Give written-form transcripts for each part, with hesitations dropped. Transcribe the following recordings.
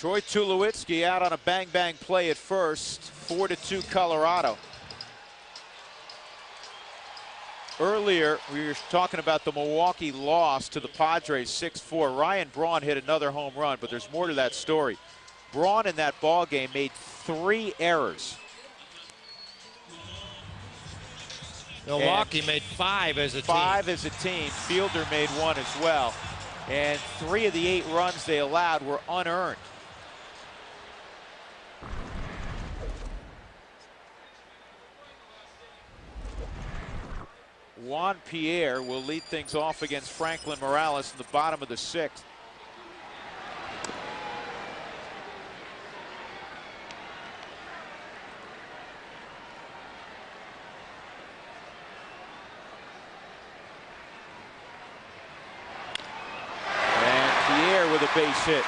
Troy Tulowitzki out on a bang-bang play at first, 4-2 Colorado. Earlier, we were talking about the Milwaukee loss to the Padres 6-4. Ryan Braun hit another home run, but there's more to that story. Braun in that ball game made 3 errors. Milwaukee made 5 as a team. 5 as a team. Fielder made 1 as well. And 3 of the 8 runs they allowed were unearned. Juan Pierre will lead things off against Franklin Morales in the bottom of the 6th. And Pierre with a base hit.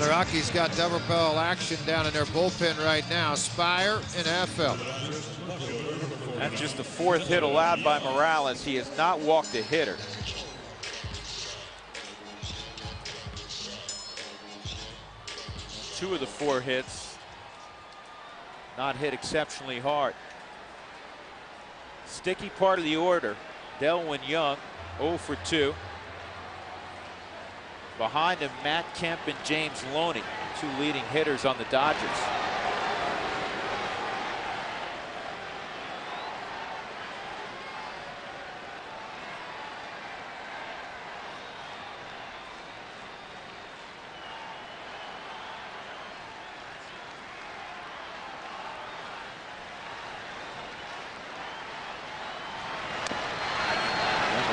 The Rockies got double barrel action down in their bullpen right now. Spire and Affel. That's just the 4th hit allowed by Morales. He has not walked a hitter. Two of the 4 hits not hit exceptionally hard. Sticky part of the order. Delwyn Young, 0 for 2. Behind him, Matt Kemp and James Loney, 2 leading hitters on the Dodgers.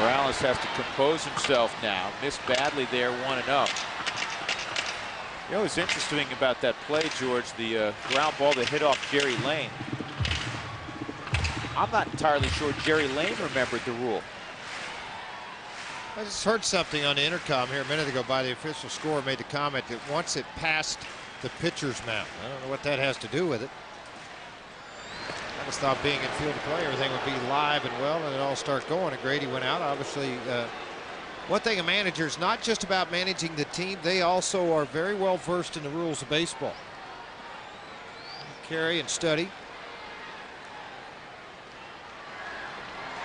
Morales has to compose himself now. Missed badly there, 1-0. You know what's interesting about that play, George, the ground ball that hit off Jerry Lane. I'm not entirely sure Jerry Lane remembered the rule. I just heard something on the intercom here a minute ago by the official scorer, made the comment that once it passed the pitcher's mound. I don't know what that has to do with it. I just thought being in field of play, everything would be live and well, and it all start going. And Grady went out. Obviously, one thing a manager is not just about managing the team, they also are very well versed in the rules of baseball. Carry and study.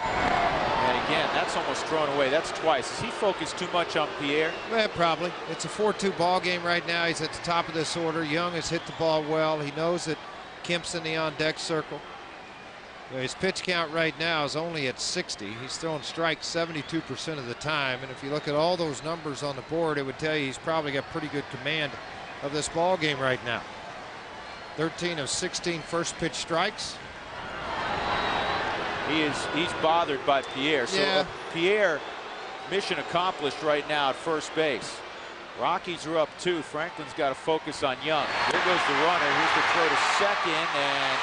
And again, that's almost thrown away. That's twice. Is he focused too much on Pierre? Well, probably. It's a 4-2 ball game right now. He's at the top of this order. Young has hit the ball well. He knows that Kemp's in the on-deck circle. His pitch count right now is only at 60. He's throwing strikes 72% of the time. And if you look at all those numbers on the board, it would tell you he's probably got pretty good command of this ball game right now. 13 of 16 first pitch strikes. He's bothered by Pierre. So Yeah. Pierre, mission accomplished right now at first base. Rockies are up 2. Franklin's got to focus on Young. There goes the runner. Here's the throw to second, and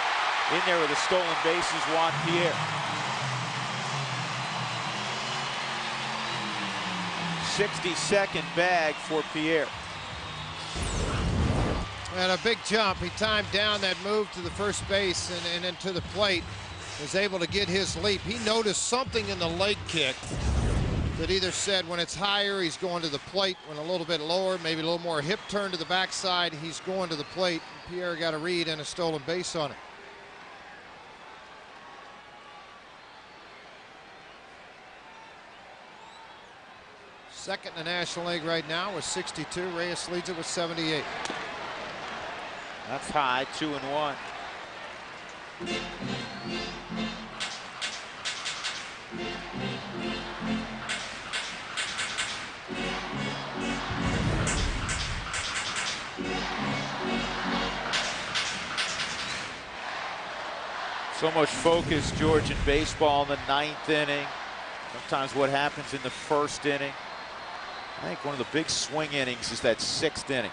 in there with a stolen base is Juan Pierre. 62nd bag for Pierre. And a big jump. He timed down that move to the first base and then to the plate. Was able to get his leap. He noticed something in the leg kick that either said when it's higher, he's going to the plate. When a little bit lower, maybe a little more hip turn to the backside, he's going to the plate. Pierre got a read and a stolen base on it. Second in the National League right now with 62. Reyes leads it with 78. That's high, 2-1. So much focus, George, in baseball in the 9th inning. Sometimes what happens in the 1st inning. I think one of the big swing innings is that 6th inning.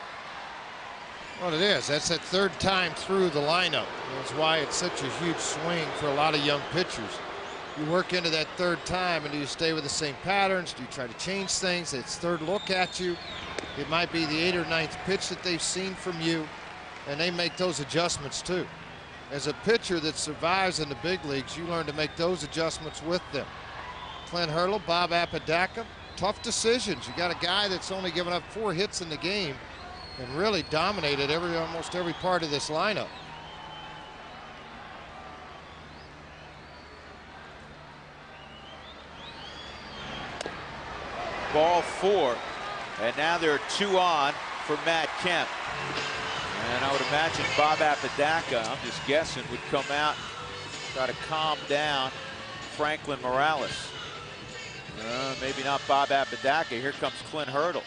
Well, it is. That's that 3rd time through the lineup. That's why it's such a huge swing for a lot of young pitchers. You work into that 3rd time, and do you stay with the same patterns? Do you try to change things? It's 3rd look at you. It might be the 8th or 9th pitch that they've seen from you, and they make those adjustments too. As a pitcher that survives in the big leagues, you learn to make those adjustments with them. Clint Hurdle, Bob Apodaca. Tough decisions. You got a guy that's only given up 4 hits in the game and really dominated almost every part of this lineup. Ball 4, and now there are 2 on for Matt Kemp. And I would imagine Bob Apodaca, I'm just guessing, would come out, try to calm down Franklin Morales. Maybe not Bob Apodaca. Here comes Clint Hurdle.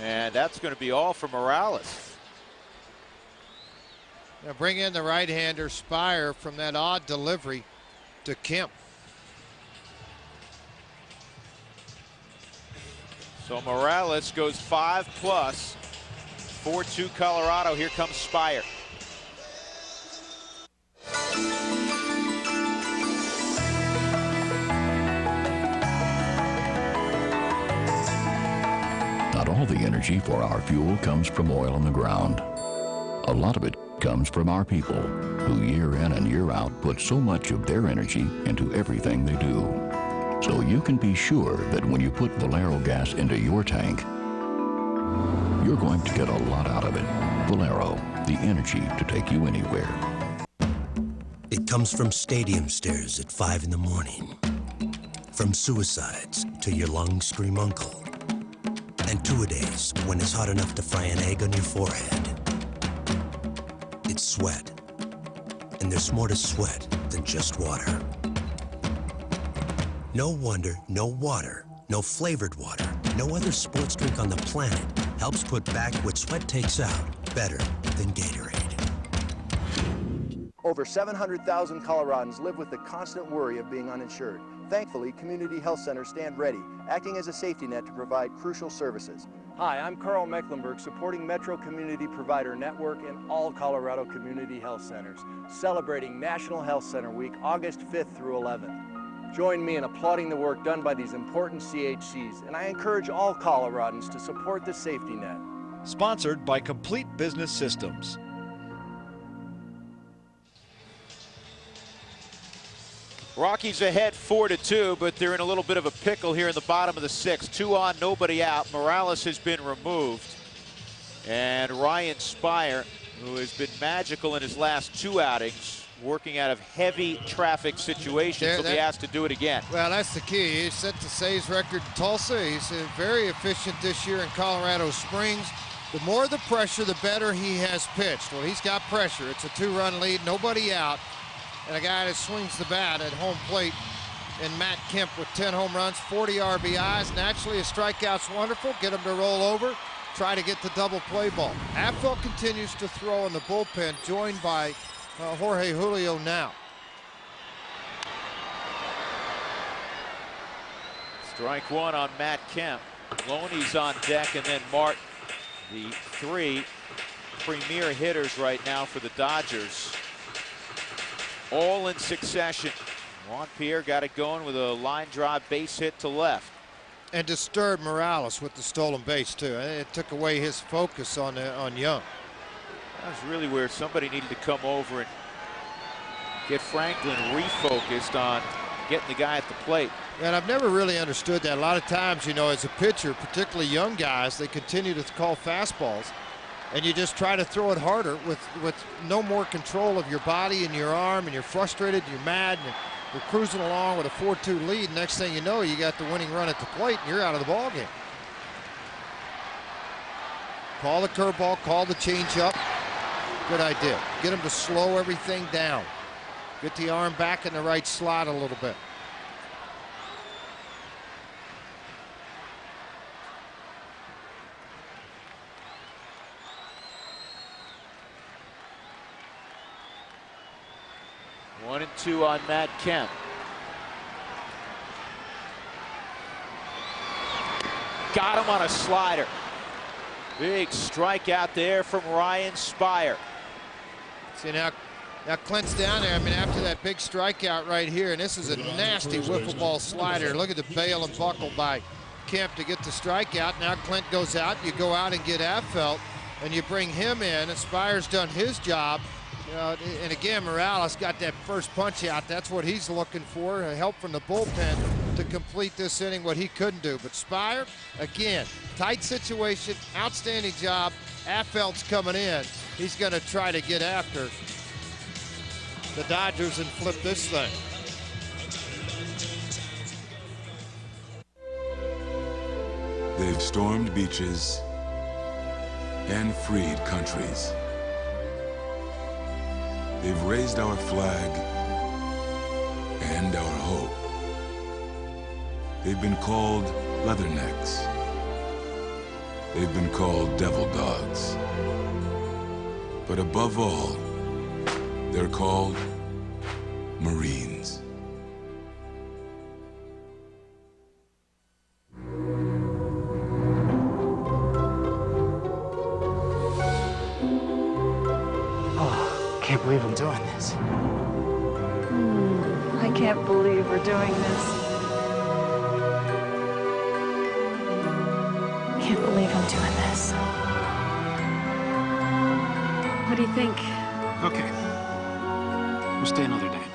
And that's going to be all for Morales. Now bring in the right-hander Spire from that odd delivery to Kemp. So Morales goes 5+, 4-2 Colorado. Here comes Spire. Not all the energy for our fuel comes from oil in the ground. A lot of it comes from our people, who year in and year out put so much of their energy into everything they do. So you can be sure that when you put Valero gas into your tank, you're going to get a lot out of it. Valero, the energy to take you anywhere. It comes from stadium stairs at 5 in the morning, from suicides to your lungs scream uncle, and two-a-days when it's hot enough to fry an egg on your forehead. It's sweat, and there's more to sweat than just water. No wonder, no water, no flavored water, no other sports drink on the planet helps put back what sweat takes out better than Gatorade. Over 700,000 Coloradans live with the constant worry of being uninsured. Thankfully, community health centers stand ready, acting as a safety net to provide crucial services. Hi, I'm Carl Mecklenburg, supporting Metro Community Provider Network and all Colorado community health centers, celebrating National Health Center Week, August 5th through 11th. Join me in applauding the work done by these important CHCs, and I encourage all Coloradans to support the safety net. Sponsored by Complete Business Systems. Rockies ahead 4-2, but they're in a little bit of a pickle here in the bottom of the 6th. 2 on, nobody out. Morales has been removed. And Ryan Spire, who has been magical in his last 2 outings, working out of heavy traffic situations, will be asked to do it again. Well, that's the key. He set the saves record in Tulsa. He's very efficient this year in Colorado Springs. The more the pressure, the better he has pitched. Well, he's got pressure. It's a 2-run lead, nobody out. And a guy that swings the bat at home plate in Matt Kemp with 10 home runs, 40 RBIs. Naturally, his strikeout's wonderful. Get him to roll over, try to get the double play ball. Affel continues to throw in the bullpen, joined by Jorge Julio now. Strike 1 on Matt Kemp. Loney's on deck, and then Martin. The 3 premier hitters right now for the Dodgers. All in succession. Juan Pierre got it going with a line drive base hit to left. And disturbed Morales with the stolen base, too. It took away his focus on Young. That was really where somebody needed to come over and get Franklin refocused on getting the guy at the plate. And I've never really understood that. A lot of times, you know, as a pitcher, particularly young guys, they continue to call fastballs, and you just try to throw it harder with no more control of your body and your arm, and you're frustrated, you're mad, and you're cruising along with a 4-2 lead. Next thing you know, you got the winning run at the plate, and you're out of the ball game. Call the curveball, call the changeup. Good idea. Get him to slow everything down. Get the arm back in the right slot a little bit. One and 2 on Matt Kemp. Got him on a slider. Big strikeout there from Ryan Spire. See now Clint's down there. I mean, after that big strikeout right here, and this is a nasty wiffle ball slider. Look at the bail and buckle by Kemp to get the strikeout. Now Clint goes out. You go out and get Affelt, and you bring him in. And Spire's done his job And again, Morales got that first punch out. That's what he's looking for, help from the bullpen to complete this inning, what he couldn't do. But Spire, again, tight situation, outstanding job. Affeld's coming in. He's going to try to get after the Dodgers and flip this thing. They've stormed beaches and freed countries. They've raised our flag and our hope. They've been called leathernecks. They've been called devil dogs. But above all, they're called Marines. I can't believe I'm doing this. I can't believe we're doing this. Can't believe I'm doing this. What do you think? Okay. We'll stay another day.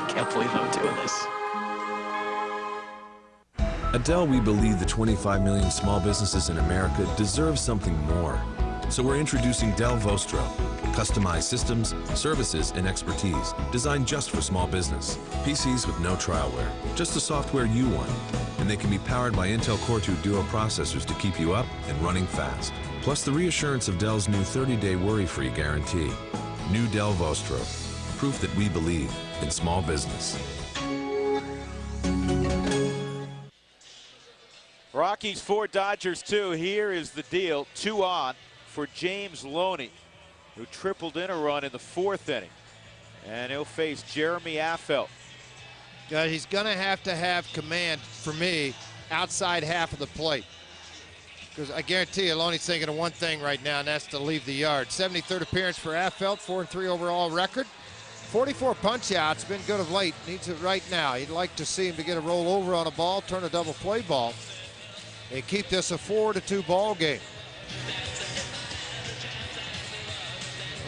Can't believe I'm doing this. At Dell, we believe the 25 million small businesses in America deserve something more. So we're introducing Dell Vostro. Customized systems, services, and expertise designed just for small business. PCs with no trialware, just the software you want. And they can be powered by Intel Core 2 Duo processors to keep you up and running fast. Plus the reassurance of Dell's new 30-day worry-free guarantee. New Dell Vostro. Proof that we believe in small business. Rockies 4, Dodgers 2. Here is the deal. 2 on for James Loney, who tripled in a run in the 4th inning. And he'll face Jeremy Affeldt. He's going to have command, for me, outside half of the plate. Because I guarantee you, Loney's thinking of one thing right now, and that's to leave the yard. 73rd appearance for Affeldt, 4-3 overall record. 44 punch-outs, been good of late. Needs it right now. You'd like to see him to get a roll over on a ball, turn a double play ball, and keep this a 4-2 ball game.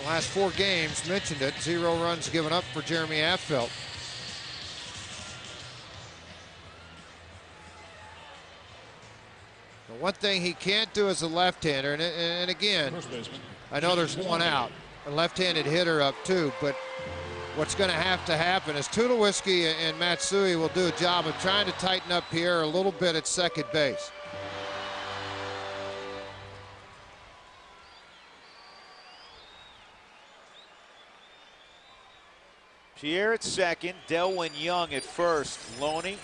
The last 4 games, mentioned it, 0 runs given up for Jeremy Affeldt. The one thing he can't do as a left-hander, and again, I know there's one out, a left-handed hitter up too, but what's going to happen is Tulowitzki and Matsui will do a job of trying to tighten up Pierre a little bit at second base. Pierre at second, Delwyn Young at first. Loney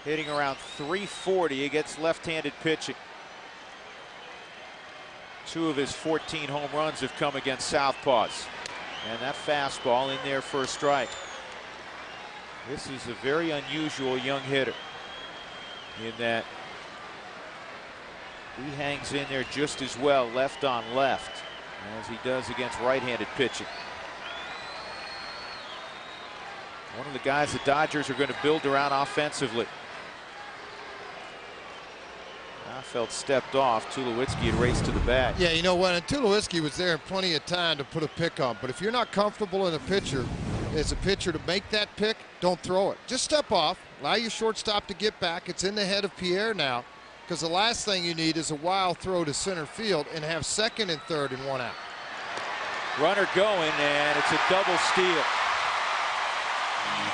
hitting around 340 against left-handed pitching. 2 of his 14 home runs have come against southpaws. And that fastball in there for a strike. This is a very unusual young hitter in that he hangs in there just as well left on left as he does against right-handed pitching. One of the guys the Dodgers are going to build around offensively. Affeldt stepped off. Tulowitzki had raced to the bat. Yeah, you know what? And Tulowitzki was there in plenty of time to put a pick on. But if you're not comfortable in a pitcher, as a pitcher to make that pick, don't throw it. Just step off. Allow your shortstop to get back. It's in the head of Pierre now. Because the last thing you need is a wild throw to center field and have second and third and 1 out. Runner going, and it's a double steal.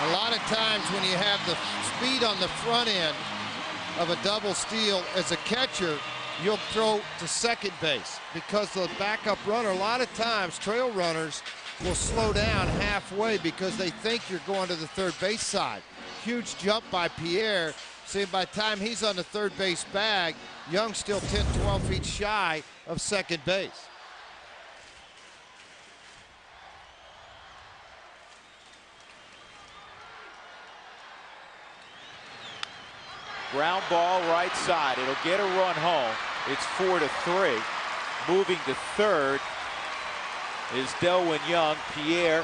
A lot of times when you have the speed on the front end of a double steal as a catcher, you'll throw to second base because the backup runner, a lot of times trail runners will slow down halfway because they think you're going to the third base side. Huge jump by Pierre. See, by the time he's on the third base bag, Young's still 10, 12 feet shy of second base. Ground ball right side. It'll get a run home. It's 4-3. Moving to third is Delwyn Young. Pierre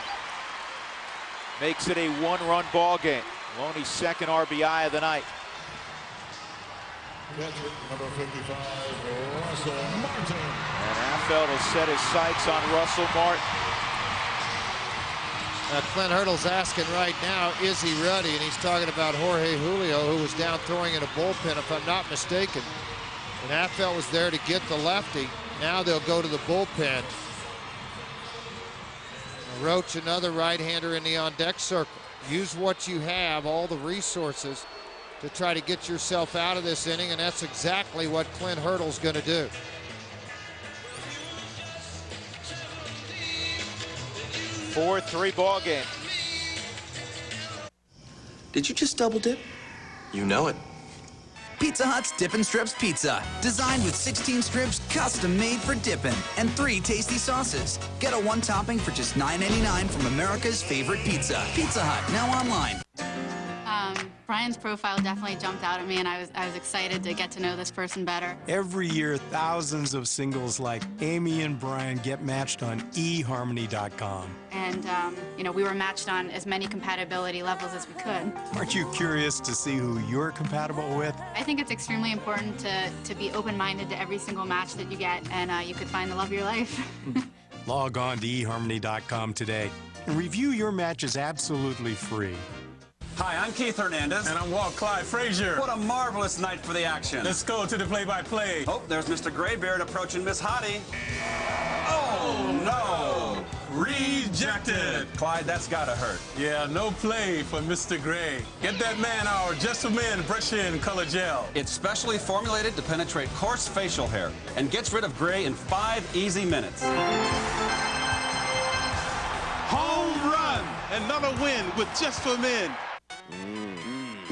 makes it a 1-run ball game. Loney's second RBI of the night. Number 55, Russell Martin. And Affeld will set his sights on Russell Martin. Clint Hurdle's asking right now, is he ready? And he's talking about Jorge Julio, who was down throwing in a bullpen, if I'm not mistaken. And Affeld was there to get the lefty. Now they'll go to the bullpen. Roach, another right-hander in the on-deck circle. Use what you have, all the resources, to try to get yourself out of this inning, and that's exactly what Clint Hurdle's going to do. Four, 3 ball game. Did you just double dip? You know it. Pizza Hut's Dippin' Strips Pizza. Designed with 16 strips custom made for dippin' and 3 tasty sauces. Get a 1 topping for just $9.99 from America's favorite pizza. Pizza Hut, now online. Brian's profile definitely jumped out at me, and I was excited to get to know this person better. Every year, thousands of singles like Amy and Brian get matched on eHarmony.com. And, you know, we were matched on as many compatibility levels as we could. Aren't you curious to see who you're compatible with? I think it's extremely important to be open-minded to every single match that you get, and you could find the love of your life. Log on to eHarmony.com today and review your matches absolutely free. Hi, I'm Keith Hernandez. And I'm Walt Clyde Frazier. What a marvelous night for the action. Let's go to the play-by-play. Oh, there's Mr. Graybeard approaching Miss Hottie. Oh, no. Rejected. Clyde, that's gotta hurt. Yeah, no play for Mr. Gray. Get that man our Just for Men Brush In Color Gel. It's specially formulated to penetrate coarse facial hair and gets rid of gray in 5 easy minutes. Home run. Another win with Just for Men.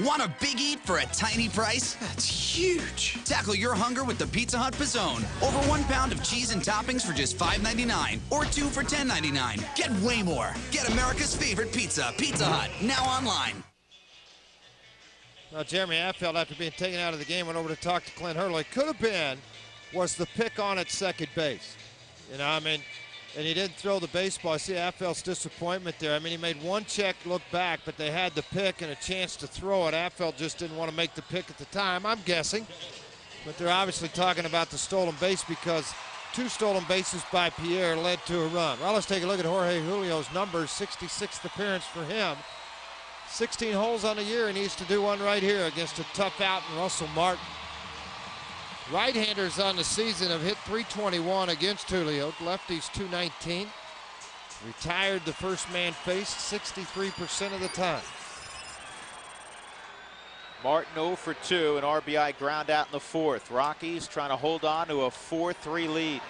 Want a big eat for a tiny price? That's huge. Tackle your hunger with the Pizza Hut Pizzone. Over 1 pound of cheese and toppings for just $5.99 or 2 for $10.99. Get way more. Get America's favorite pizza, Pizza Hut, now online. Now, Jeremy Affeld, after being taken out of the game, went over to talk to Clint Hurdle. It could have been was the pick on at second base. You know, I mean, and he didn't throw the baseball. I see Affeld's disappointment there. I mean, he made 1 check, look back, but they had the pick and a chance to throw it. Affeld just didn't want to make the pick at the time, I'm guessing. But they're obviously talking about the stolen base because 2 stolen bases by Pierre led to a run. Well, let's take a look at Jorge Julio's numbers. 66th appearance for him. 16 holes on the year. He needs to do one right here against a tough out in Russell Martin. Right-handers on the season have hit .321 against Julio. Lefties .219. Retired the first man faced 63% of the time. Martin 0 for 2, an RBI ground out in the 4th. Rockies trying to hold on to a 4-3 lead.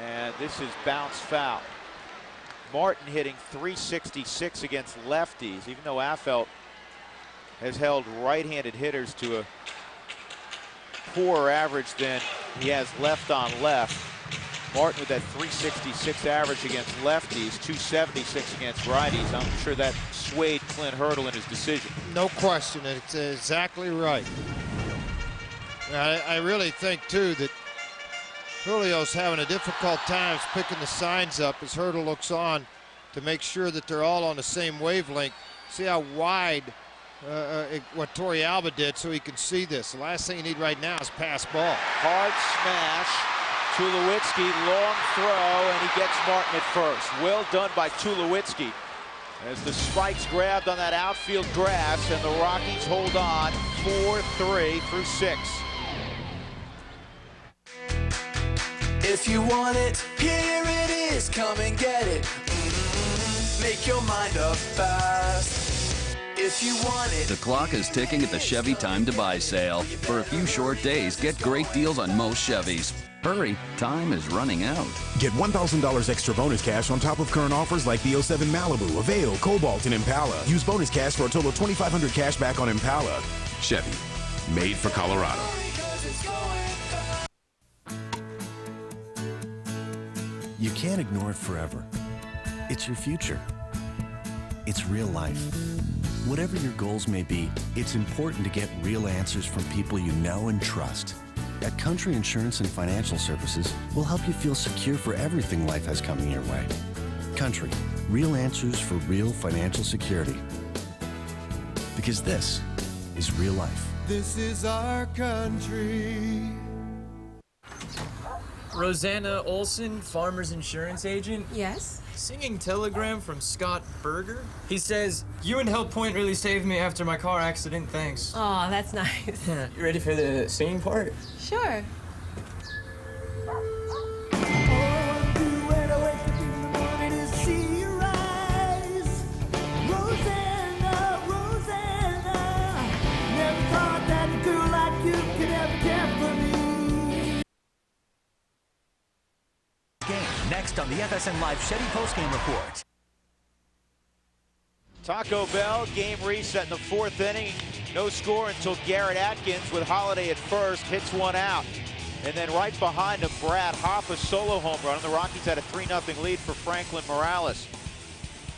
And this is bounce foul. Martin hitting .366 against lefties, even though Affeld has held right-handed hitters to a poorer average than he has left on left. Martin with that .366 average against lefties, .276 against righties. I'm sure that swayed Clint Hurdle in his decision. No question, it's exactly right. I really think too that Julio's having a difficult time picking the signs up as Hurdle looks on to make sure that they're all on the same wavelength. See how wide what Torey Alba did so he can see this. The last thing you need right now is pass ball. Hard smash. Tulowitzki, long throw, and he gets Martin at first. Well done by Tulowitzki as the spikes grabbed on that outfield grass, and the Rockies hold on 4-3 through 6. If you want it, here it is, come and get it. Make your mind up fast. If you want it. The clock is ticking at the Chevy Time to Buy sale. For a few short days, get great deals on most Chevys. Hurry, time is running out. Get $1,000 extra bonus cash on top of current offers like the 07 Malibu, Avail, Cobalt, and Impala. Use bonus cash for a total of $2,500 cash back on Impala. Chevy, made for Colorado. You can't ignore it forever. It's your future. It's real life. Whatever your goals may be, it's important to get real answers from people you know and trust. At Country Insurance and Financial Services, we'll help you feel secure for everything life has coming your way. Country, real answers for real financial security. Because this is real life. This is our country. Rosanna Olson, Farmers Insurance Agent. Yes? Singing telegram from Scott Berger. He says, "You and Help Point really saved me after my car accident, thanks." Aw, that's nice. You ready for the singing part? Sure. Next on the FSN Live Chevy postgame report. Taco Bell, game reset in the 4th inning. No score until Garrett Atkins with Holiday at first, hits one out. And then right behind him, Brad Hoff, a solo home run. And the Rockies had a 3-0 lead for Franklin Morales.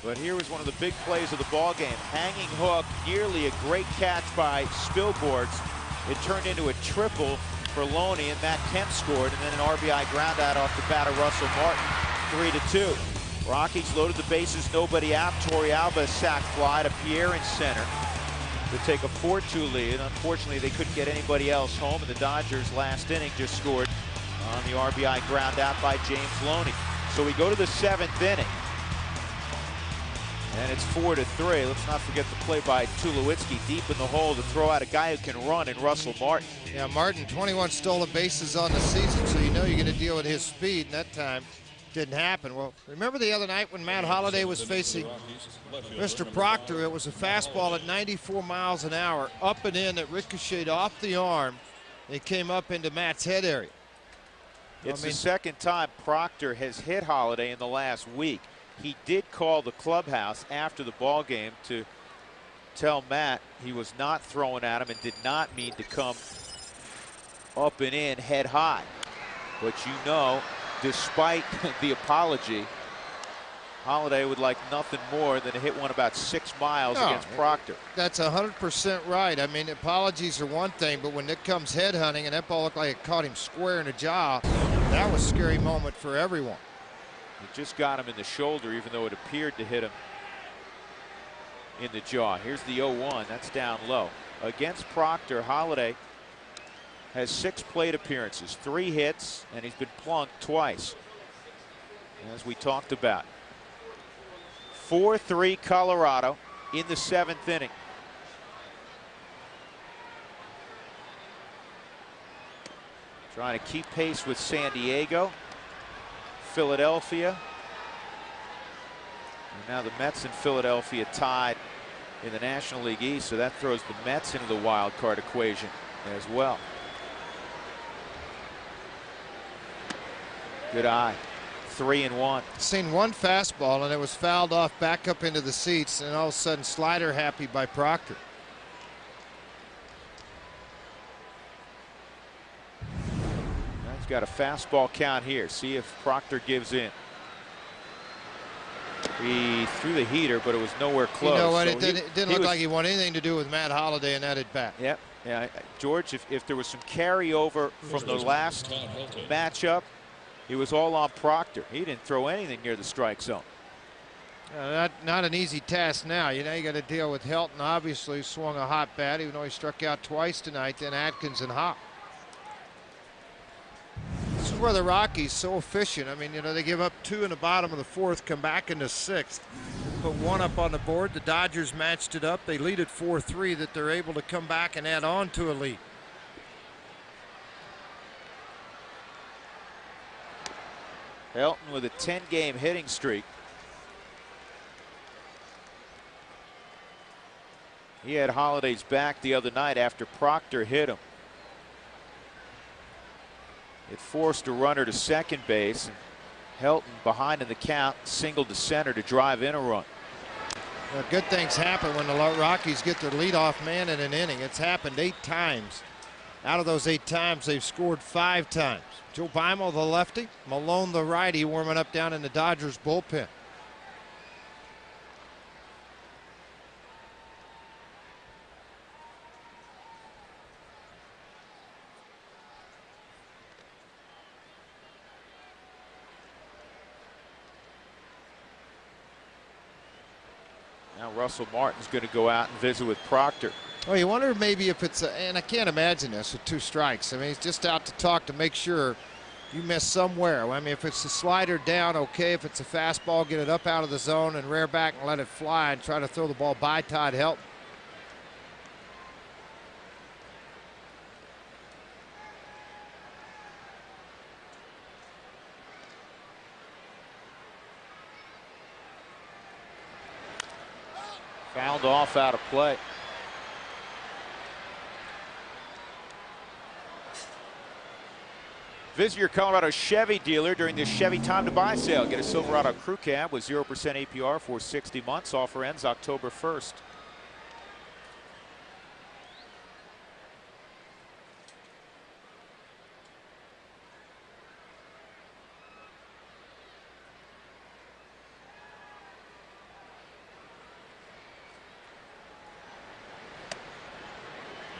But here was one of the big plays of the ball game. Hanging hook, nearly a great catch by Spilborghs. It turned into a triple for Loney, and Matt Kemp scored, and then an RBI ground out off the bat of Russell Martin, 3-2. Rockies loaded the bases, nobody out. Torey Alba sac fly to Pierre in center to take a 4-2 lead. Unfortunately, they couldn't get anybody else home, and the Dodgers last inning just scored on the RBI ground out by James Loney. So we go to the 7th inning, and it's 4-3. Let's not forget the play by Tulowitzki deep in the hole to throw out a guy who can run in Russell Martin. Yeah, Martin, 21 stolen bases on the season, so you know you're going to deal with his speed, and that time didn't happen. Well, remember the other night when Matt Holliday was facing Mr. Proctor? It was a fastball at 94 miles an hour, up and in, that ricocheted off the arm. It came up into Matt's head area. It's the second time Proctor has hit Holliday in the last week. He did call the clubhouse after the ball game to tell Matt he was not throwing at him and did not mean to come up and in head high. But you know, despite the apology, Holliday would like nothing more than to hit one about 6 miles against Proctor. That's 100% right. I mean, apologies are one thing, but when it comes head hunting and that ball looked like it caught him square in the jaw, that was a scary moment for everyone. It just got him in the shoulder, even though it appeared to hit him in the jaw. Here's the 0-1. That's down low. Against Proctor, Holliday has 6 plate appearances, 3 hits, and he's been plunked twice, as we talked about. 4-3 Colorado in the 7th inning. Trying to keep pace with San Diego, Philadelphia, and now the Mets and Philadelphia tied in the National League East, so that throws the Mets into the wild card equation as well. Good eye. 3-1. Seen one fastball and it was fouled off back up into the seats, and all of a sudden slider happy by Proctor. He's got a fastball count here. See if Proctor gives in. He threw the heater, but it was nowhere close. You know what? So it didn't look like he wanted anything to do with Matt Holliday in that at bat. Yep. Yeah, George, if there was some carryover from the last matchup, he was all on Proctor. He didn't throw anything near the strike zone. Not an easy task now. You know, you got to deal with Helton, obviously, who swung a hot bat, even though he struck out twice tonight, then Atkins and Hop. This is where the Rockies so efficient. I mean, you know, they give up 2 in the bottom of the 4th, come back in the 6th, put 1 up on the board. The Dodgers matched it up. They lead at 4-3, that they're able to come back and add on to a lead. Helton with a 10-game hitting streak. He had Holliday's back the other night after Proctor hit him. It forced a runner to second base, and Helton behind in the count, singled to center to drive in a run. Well, good things happen when the Rockies get their leadoff man in an inning. It's happened 8 times. Out of those 8 times, they've scored 5 times. Joe Bimo, the lefty, Malone, the righty, warming up down in the Dodgers bullpen. Now Russell Martin's going to go out and visit with Proctor. Well, you wonder maybe if it's and I can't imagine this with 2 strikes. I mean, he's just out to talk to make sure you miss somewhere. I mean, if it's a slider down, okay. If it's a fastball, get it up out of the zone and rear back and let it fly and try to throw the ball by Todd Helton. Fouled off out of play. Visit your Colorado Chevy dealer during the Chevy Time to Buy sale. Get a Silverado Crew Cab with 0% APR for 60 months. Offer ends October 1st.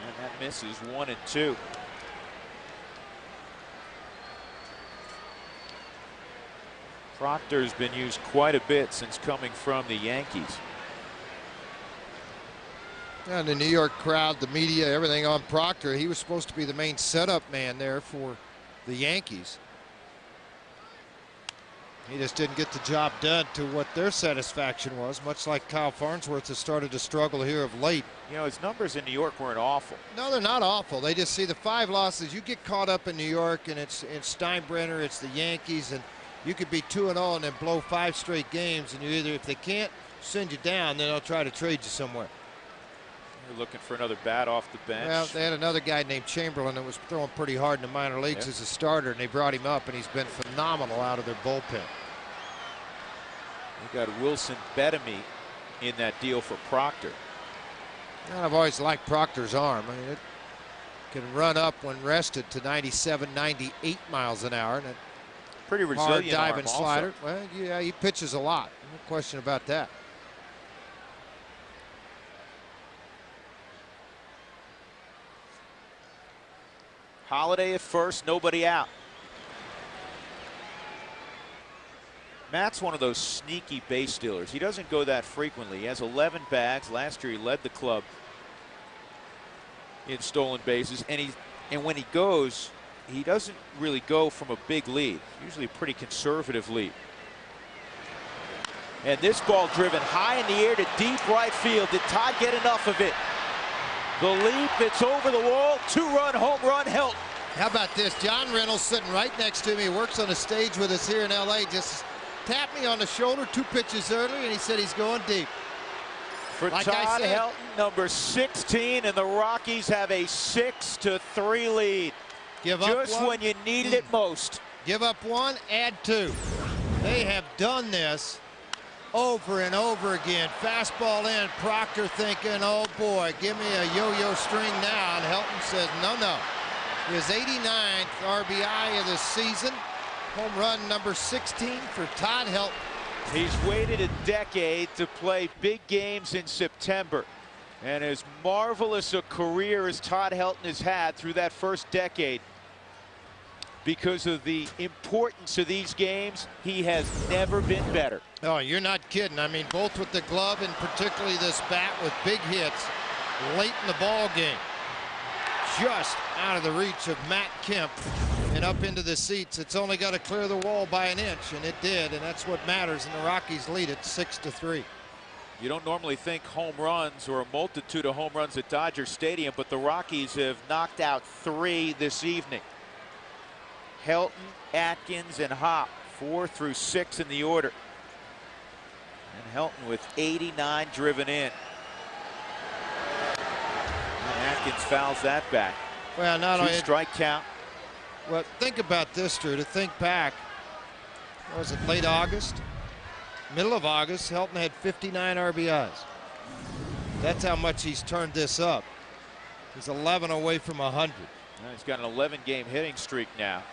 And that misses 1 and 2. Proctor's been used quite a bit since coming from the Yankees. And the New York crowd, the media, everything on Proctor. He was supposed to be the main setup man there for the Yankees. He just didn't get the job done to what their satisfaction was, much like Kyle Farnsworth has started to struggle here of late. You know, his numbers in New York weren't awful. No, they're not awful. They just see the 5 losses. You get caught up in New York, and it's Steinbrenner, it's the Yankees, and you could be 2-0 and then blow 5 straight games, and you either, if they can't send you down, then they'll try to trade you somewhere. You're looking for another bat off the bench. Well, they had another guy named Chamberlain that was throwing pretty hard in the minor leagues as a starter, and they brought him up, and he's been phenomenal out of their bullpen. We got Wilson Bettamy in that deal for Proctor. And I've always liked Proctor's arm. I mean, it can run up when rested to 97, 98 miles an hour. And it pretty resilient hard arm diving slider. Well, yeah, he pitches a lot. No question about that. Holiday at first, nobody out. Matt's one of those sneaky base stealers. He doesn't go that frequently. He has 11 bags. Last year he led the club in stolen bases, and when he goes, he doesn't really go from a big lead. Usually a pretty conservative lead. And this ball driven high in the air to deep right field. Did Todd get enough of it? The leap, it's over the wall. 2-run home run, Helton. How about this? John Reynolds sitting right next to me. He works on the stage with us here in L.A. Just tapped me on the shoulder 2 pitches earlier, and he said he's going deep. For like Todd Helton, number 16, and the Rockies have a 6-3 lead. Give up just one. When you needed it most. Give up 1, add 2. They have done this over and over again. Fastball in, Proctor thinking, oh boy, give me a yo-yo string now, and Helton says no. His 89th RBI of the season. Home run number 16 for Todd Helton. He's waited a decade to play big games in September. And as marvelous a career as Todd Helton has had through that first decade, because of the importance of these games, he has never been better. Oh, you're not kidding. I mean, both with the glove and particularly this bat with big hits late in the ball game. Just out of the reach of Matt Kemp and up into the seats. It's only got to clear the wall by an inch, and it did, and that's what matters, and the Rockies lead it 6-3. You don't normally think home runs or a multitude of home runs at Dodger Stadium, but the Rockies have knocked out 3 this evening. Helton, Atkins, and Hop, 4 through 6 in the order. And Helton with 89 driven in. And Atkins fouls that back. Well, not only 2-strike count. Well, think about this, Drew. To think back, what was it, late August? Middle of August, Helton had 59 RBIs. That's how much he's turned this up. He's 11 away from 100. He's got an 11-game hitting streak now.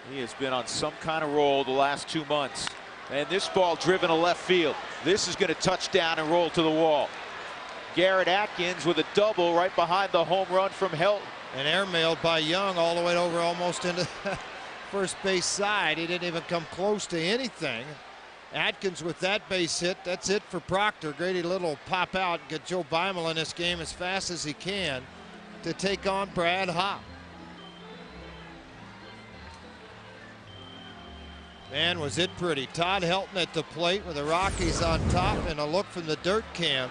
He has been on some kind of roll the last 2 months. And this ball driven to left field. This is going to touch down and roll to the wall. Garrett Atkins with a double right behind the home run from Helton. And airmailed by Young all the way over almost into the first base side. He didn't even come close to anything. Atkins with that base hit. That's it for Proctor. Grady Little will pop out and get Joe Beimel in this game as fast as he can to take on Brad Hopp. Man, was it pretty. Todd Helton at the plate with the Rockies on top, and a look from the dirt cam.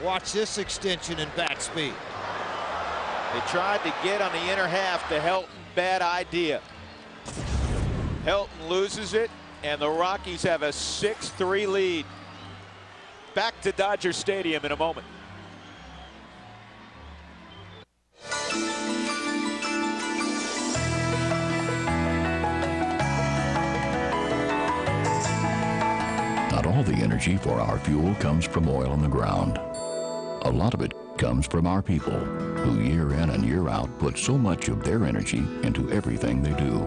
Watch this extension in bat speed. They tried to get on the inner half to Helton. Bad idea. Helton loses it, and the Rockies have a 6-3 lead. Back to Dodger Stadium in a moment. Not all the energy for our fuel comes from oil in the ground. A lot of it comes from our people, who year in and year out put so much of their energy into everything they do.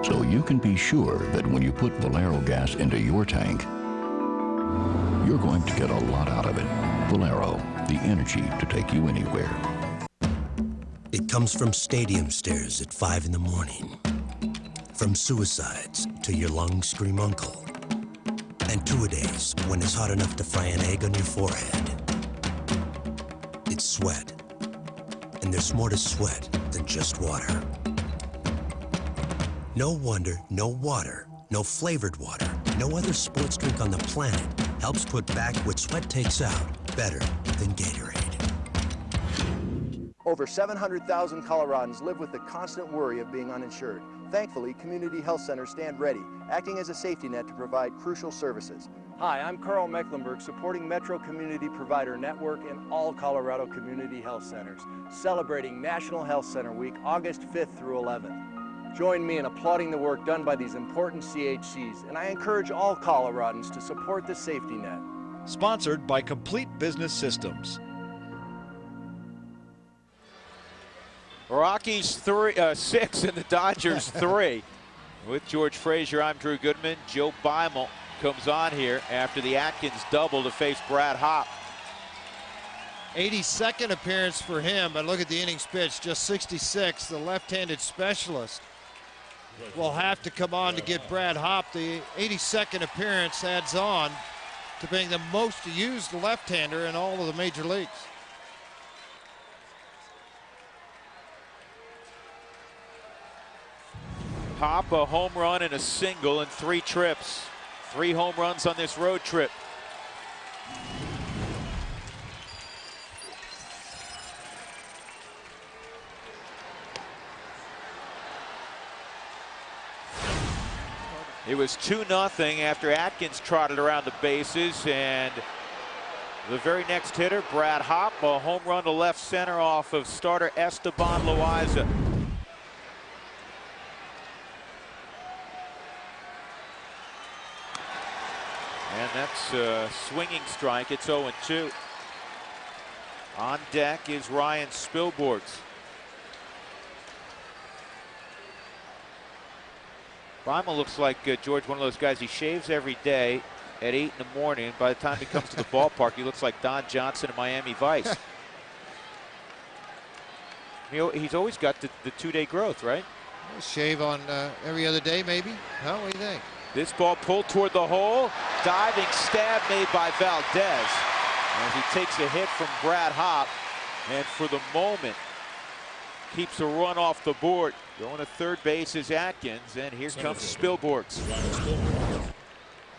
So you can be sure that when you put Valero gas into your tank, you're going to get a lot out of it. Valero, the energy to take you anywhere. It comes from stadium stairs at 5 in the morning, from suicides to your lungs scream uncle, and two-a-days when it's hot enough to fry an egg on your forehead. It's sweat, and there's more to sweat than just water. No wonder, no water, no flavored water, no other sports drink on the planet helps put back what sweat takes out better than Gatorade. Over 700,000 Coloradans live with the constant worry of being uninsured. Thankfully, community health centers stand ready, acting as a safety net to provide crucial services. Hi, I'm Carl Mecklenburg, supporting Metro Community Provider Network and all Colorado community health centers, celebrating National Health Center Week, August 5th through 11th. Join me in applauding the work done by these important CHCs, and I encourage all Coloradans to support the safety net. Sponsored by Complete Business Systems. Rockies 6 and the Dodgers 3. With George Frazier, I'm Drew Goodman. Joe Beimel comes on here after the Atkins double to face Brad Hopp. 82nd appearance for him, but look at the innings pitched, just 66. The left-handed specialist will have to come on to get Brad Hopp. The 82nd appearance adds on to being the most used left-hander in all of the major leagues. Hopp, a home run and a single in 3 trips. 3 home runs on this road trip. It was 2-0 after Atkins trotted around the bases, and the very next hitter, Brad Hopp, a home run to left center off of starter Esteban Loaiza. And that's a swinging strike. It's 0-2. On deck is Ryan Spilborghs. Beimel looks like, George, one of those guys, he shaves every day at 8 in the morning. By the time he comes to the ballpark, he looks like Don Johnson in Miami Vice. He's always got the 2-day growth, right? Shave on every other day, maybe? Huh? What do you think? This ball pulled toward the hole. Diving stab made by Valdez. As he takes a hit from Brad Hopp. And for the moment, keeps a run off the board. Going to third base is Atkins. And here comes Spilborghs.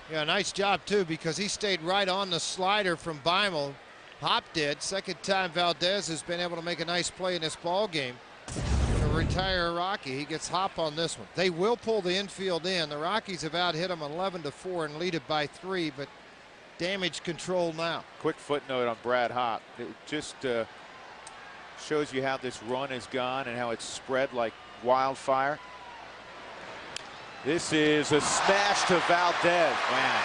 Yeah, nice job, too, because he stayed right on the slider from Beimel. Hopp did. Second time Valdez has been able to make a nice play in this ball game. To retire a Rocky, he gets Hopp on this one. They will pull the infield in. The Rockies have out-hit them 11-4 and lead it by 3, but damage control now. Quick footnote on Brad Hopp. It just shows you how this run has gone and how it's spread like wildfire. This is a smash to Valdez. Wow.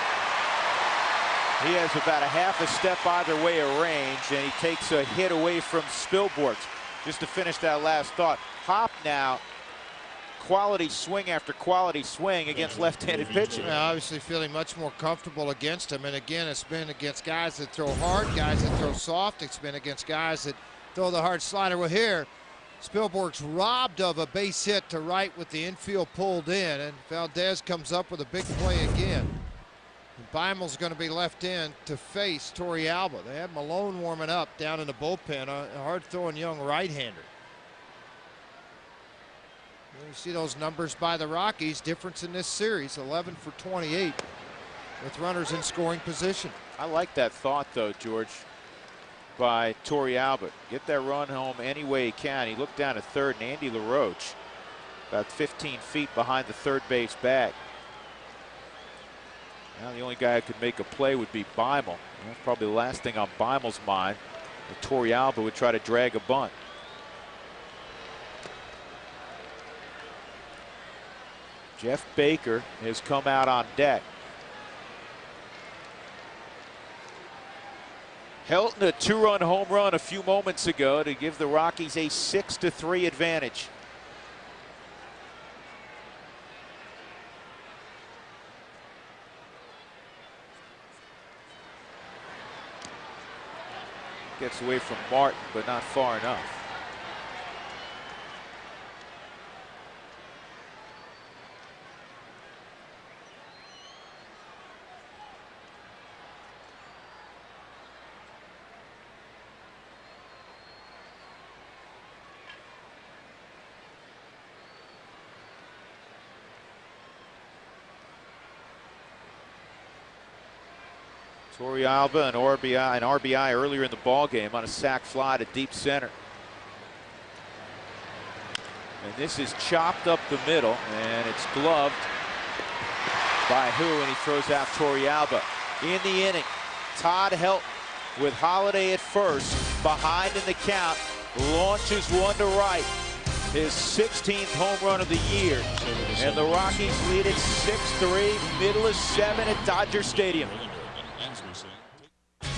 He has about a half a step either way of range, and he takes a hit away from Spilborghs. Just to finish that last thought, Hopp now, quality swing after quality swing against left-handed pitching. Yeah, obviously feeling much more comfortable against him. And again, it's been against guys that throw hard, guys that throw soft. It's been against guys that throw the hard slider. Well, here, Spilborghs robbed of a base hit to right with the infield pulled in, and Valdez comes up with a big play again. Beimel's going to be left in to face Torrealba. They had Malone warming up down in the bullpen, a hard-throwing young right-hander. You see those numbers by the Rockies. Difference in this series, 11 for 28 with runners in scoring position. I like that thought, though, George, by Torrealba. Get that run home any way he can. He looked down at third, and Andy LaRoche, about 15 feet behind the third base bag. Now the only guy who could make a play would be Beimel. That's probably the last thing on Beimel's mind. Torrealba would try to drag a bunt. Jeff Baker has come out on deck. Helton, a two-run home run a few moments ago to give the Rockies a 6-3 advantage. Gets away from Martin, but not far enough. Torrealba, an RBI earlier in the ball game on a sac fly to deep center. And this is chopped up the middle, and it's gloved by who, and he throws out Torrealba. In the inning, Todd Helton with Holiday at first, behind in the count, launches one to right. His 16th home run of the year. And the Rockies lead it 6-3, middle of 7 at Dodger Stadium.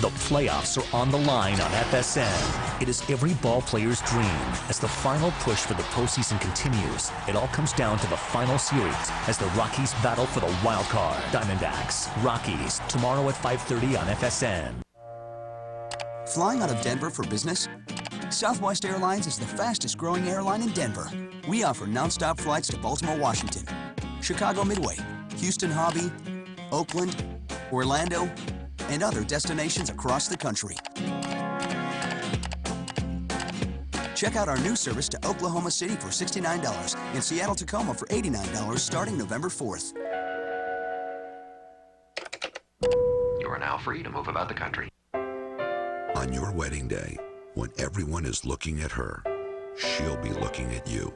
The playoffs are on the line on FSN. It is every ball player's dream as the final push for the postseason continues. It all comes down to the final series as the Rockies battle for the wild card. Diamondbacks, Rockies, tomorrow at 5:30 on FSN. Flying out of Denver for business? Southwest Airlines is the fastest growing airline in Denver. We offer nonstop flights to Baltimore, Washington, Chicago Midway, Houston Hobby, Oakland, Orlando, and other destinations across the country. Check out our new service to Oklahoma City for $69 and Seattle Tacoma for $89 starting November 4th. You are now free to move about the country. On your wedding day, when everyone is looking at her, she'll be looking at you.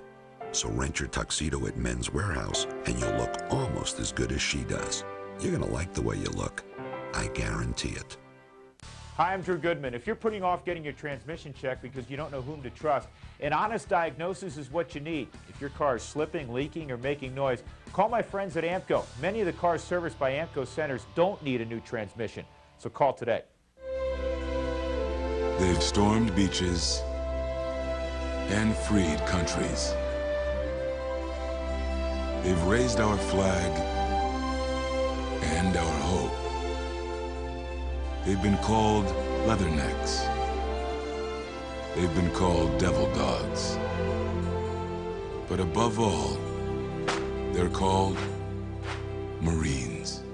So rent your tuxedo at Men's Warehouse and you'll look almost as good as she does. You're gonna like the way you look. I guarantee it. Hi, I'm Drew Goodman. If you're putting off getting your transmission checked because you don't know whom to trust, an honest diagnosis is what you need. If your car is slipping, leaking, or making noise, call my friends at AMCO. Many of the cars serviced by AMCO centers don't need a new transmission, so call today. They've stormed beaches and freed countries. They've raised our flag and our hope. They've been called leathernecks. They've been called devil dogs. But above all, they're called Marines.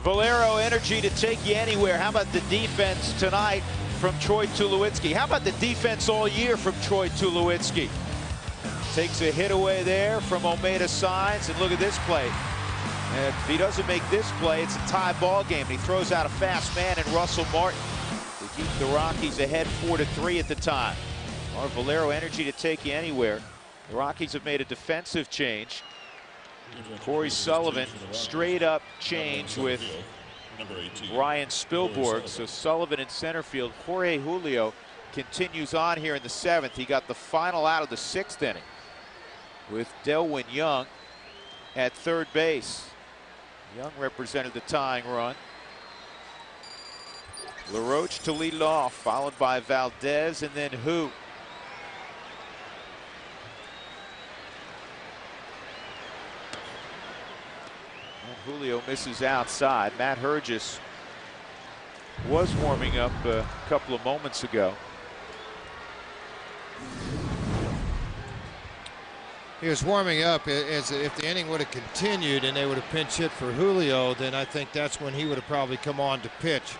Valero energy to take you anywhere. How about the defense tonight from Troy Tulowitzki? How about the defense all year from Troy Tulowitzki? Takes a hit away there from Omeda Signs, and look at this play. And if he doesn't make this play, it's a tie ball game. He throws out a fast man in Russell Martin to keep the Rockies ahead 4-3 at the time. Our Valero energy to take you anywhere. The Rockies have made a defensive change. Corey Sullivan straight up change with Ryan Spilborg. So Sullivan in center field. Jorge Julio continues on here in the 7th. He got the final out of the 6th inning with Delwyn Young at third base. Young represented the tying run. LaRoche to lead it off, followed by Valdez and then Hu. And Julio misses outside. Matt Hergis was warming up a couple of moments ago. He was warming up. As if the inning would have continued and they would have pinch hit for Julio, then I think that's when he would have probably come on to pitch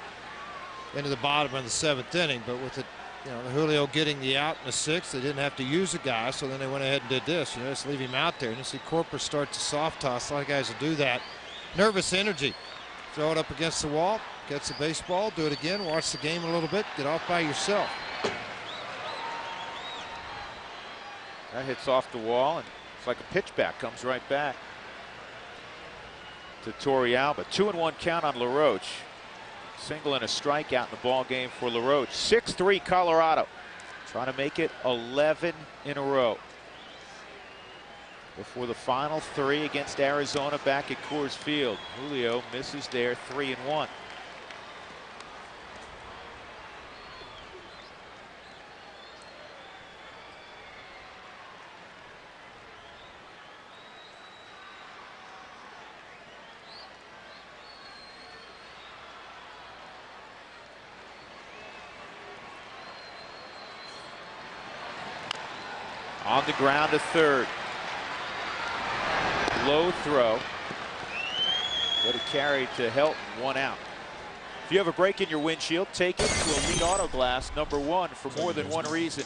into the bottom of the 7th inning. But with it, the Julio getting the out in the 6th, they didn't have to use a guy, so then they went ahead and did this. Just leave him out there. And you see Corpus start to soft toss. A lot of guys will do that. Nervous energy. Throw it up against the wall, gets the baseball, do it again, watch the game a little bit, get off by yourself. That hits off the wall, and it's like a pitchback, comes right back to Torrealba. 2-1 count on LaRoche. Single and a strikeout in the ball game for LaRoche. 6-3 Colorado. Trying to make it 11 in a row. Before the final 3 against Arizona back at Coors Field. Julio misses there, 3-1. On the ground to third. Low throw. But it carried to Helton, 1 out. If you have a break in your windshield, take it to Elite Auto Glass #1 for more than one reason.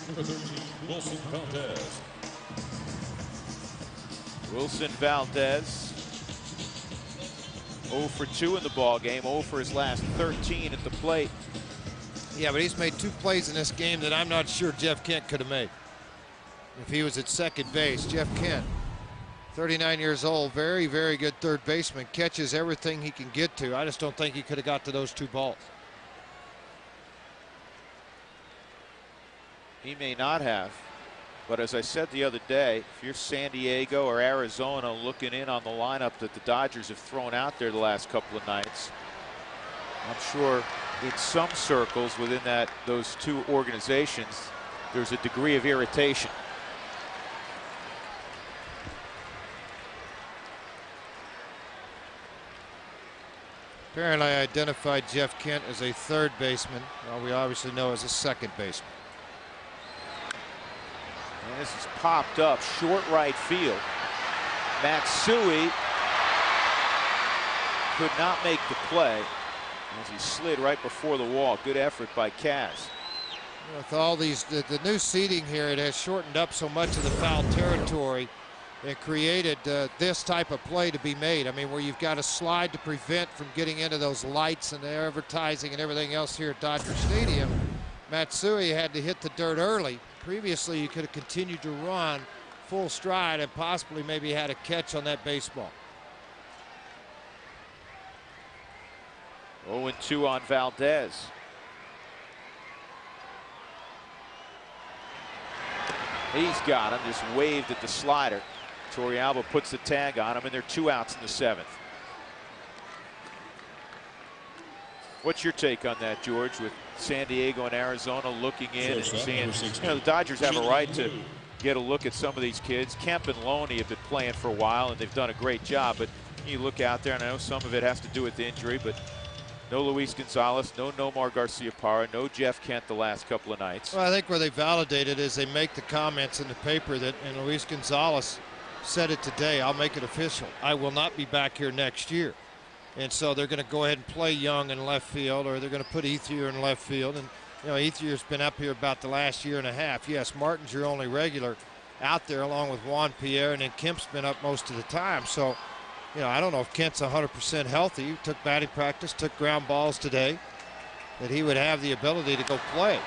Wilson Valdez 0 for 2 in the ball game, 0 for his last 13 at the plate. Yeah, but he's made 2 plays in this game that I'm not sure Jeff Kent could have made if he was at second base. Jeff Kent, 39 years old, very, very good third baseman, catches everything he can get to. I just don't think he could have got to those 2 balls. He may not have, but as I said the other day, if you're San Diego or Arizona looking in on the lineup that the Dodgers have thrown out there the last couple of nights, I'm sure in some circles within those 2 organizations, there's a degree of irritation. Apparently I identified Jeff Kent as a third baseman. Well, we obviously know as a second baseman. And this is popped up short right field. Matsui could not make the play as he slid right before the wall. Good effort by Kaz. With all these, the new seating here, it has shortened up so much of the foul territory. It created this type of play to be made. I mean, where you've got a slide to prevent from getting into those lights and the advertising and everything else here at Dodger Stadium. Matsui had to hit the dirt early. Previously, you could have continued to run full stride and possibly maybe had a catch on that baseball. 0-2 on Valdez. He's got him, just waved at the slider. Torrealba puts the tag on him, and there are 2 outs in the 7th. What's your take on that, George, with San Diego and Arizona looking in and seeing, the Dodgers have a right to get a look at some of these kids. Kemp and Loney have been playing for a while, and they've done a great job, but you look out there, and I know some of it has to do with the injury, but no Luis Gonzalez, no Nomar Garcia-Parra, no Jeff Kent the last couple of nights. Well, I think where they validate it is they make the comments in the paper that, and Luis Gonzalez said it today, I'll make it official. I will not be back here next year. And so they're going to go ahead and play Young in left field, or they're going to put Ethier in left field. And, Ethier's been up here about the last year and a half. Yes, Martin's your only regular out there along with Juan Pierre, and then Kemp's been up most of the time. So, I don't know if Kent's 100% healthy. He took batting practice, took ground balls today, that he would have the ability to go play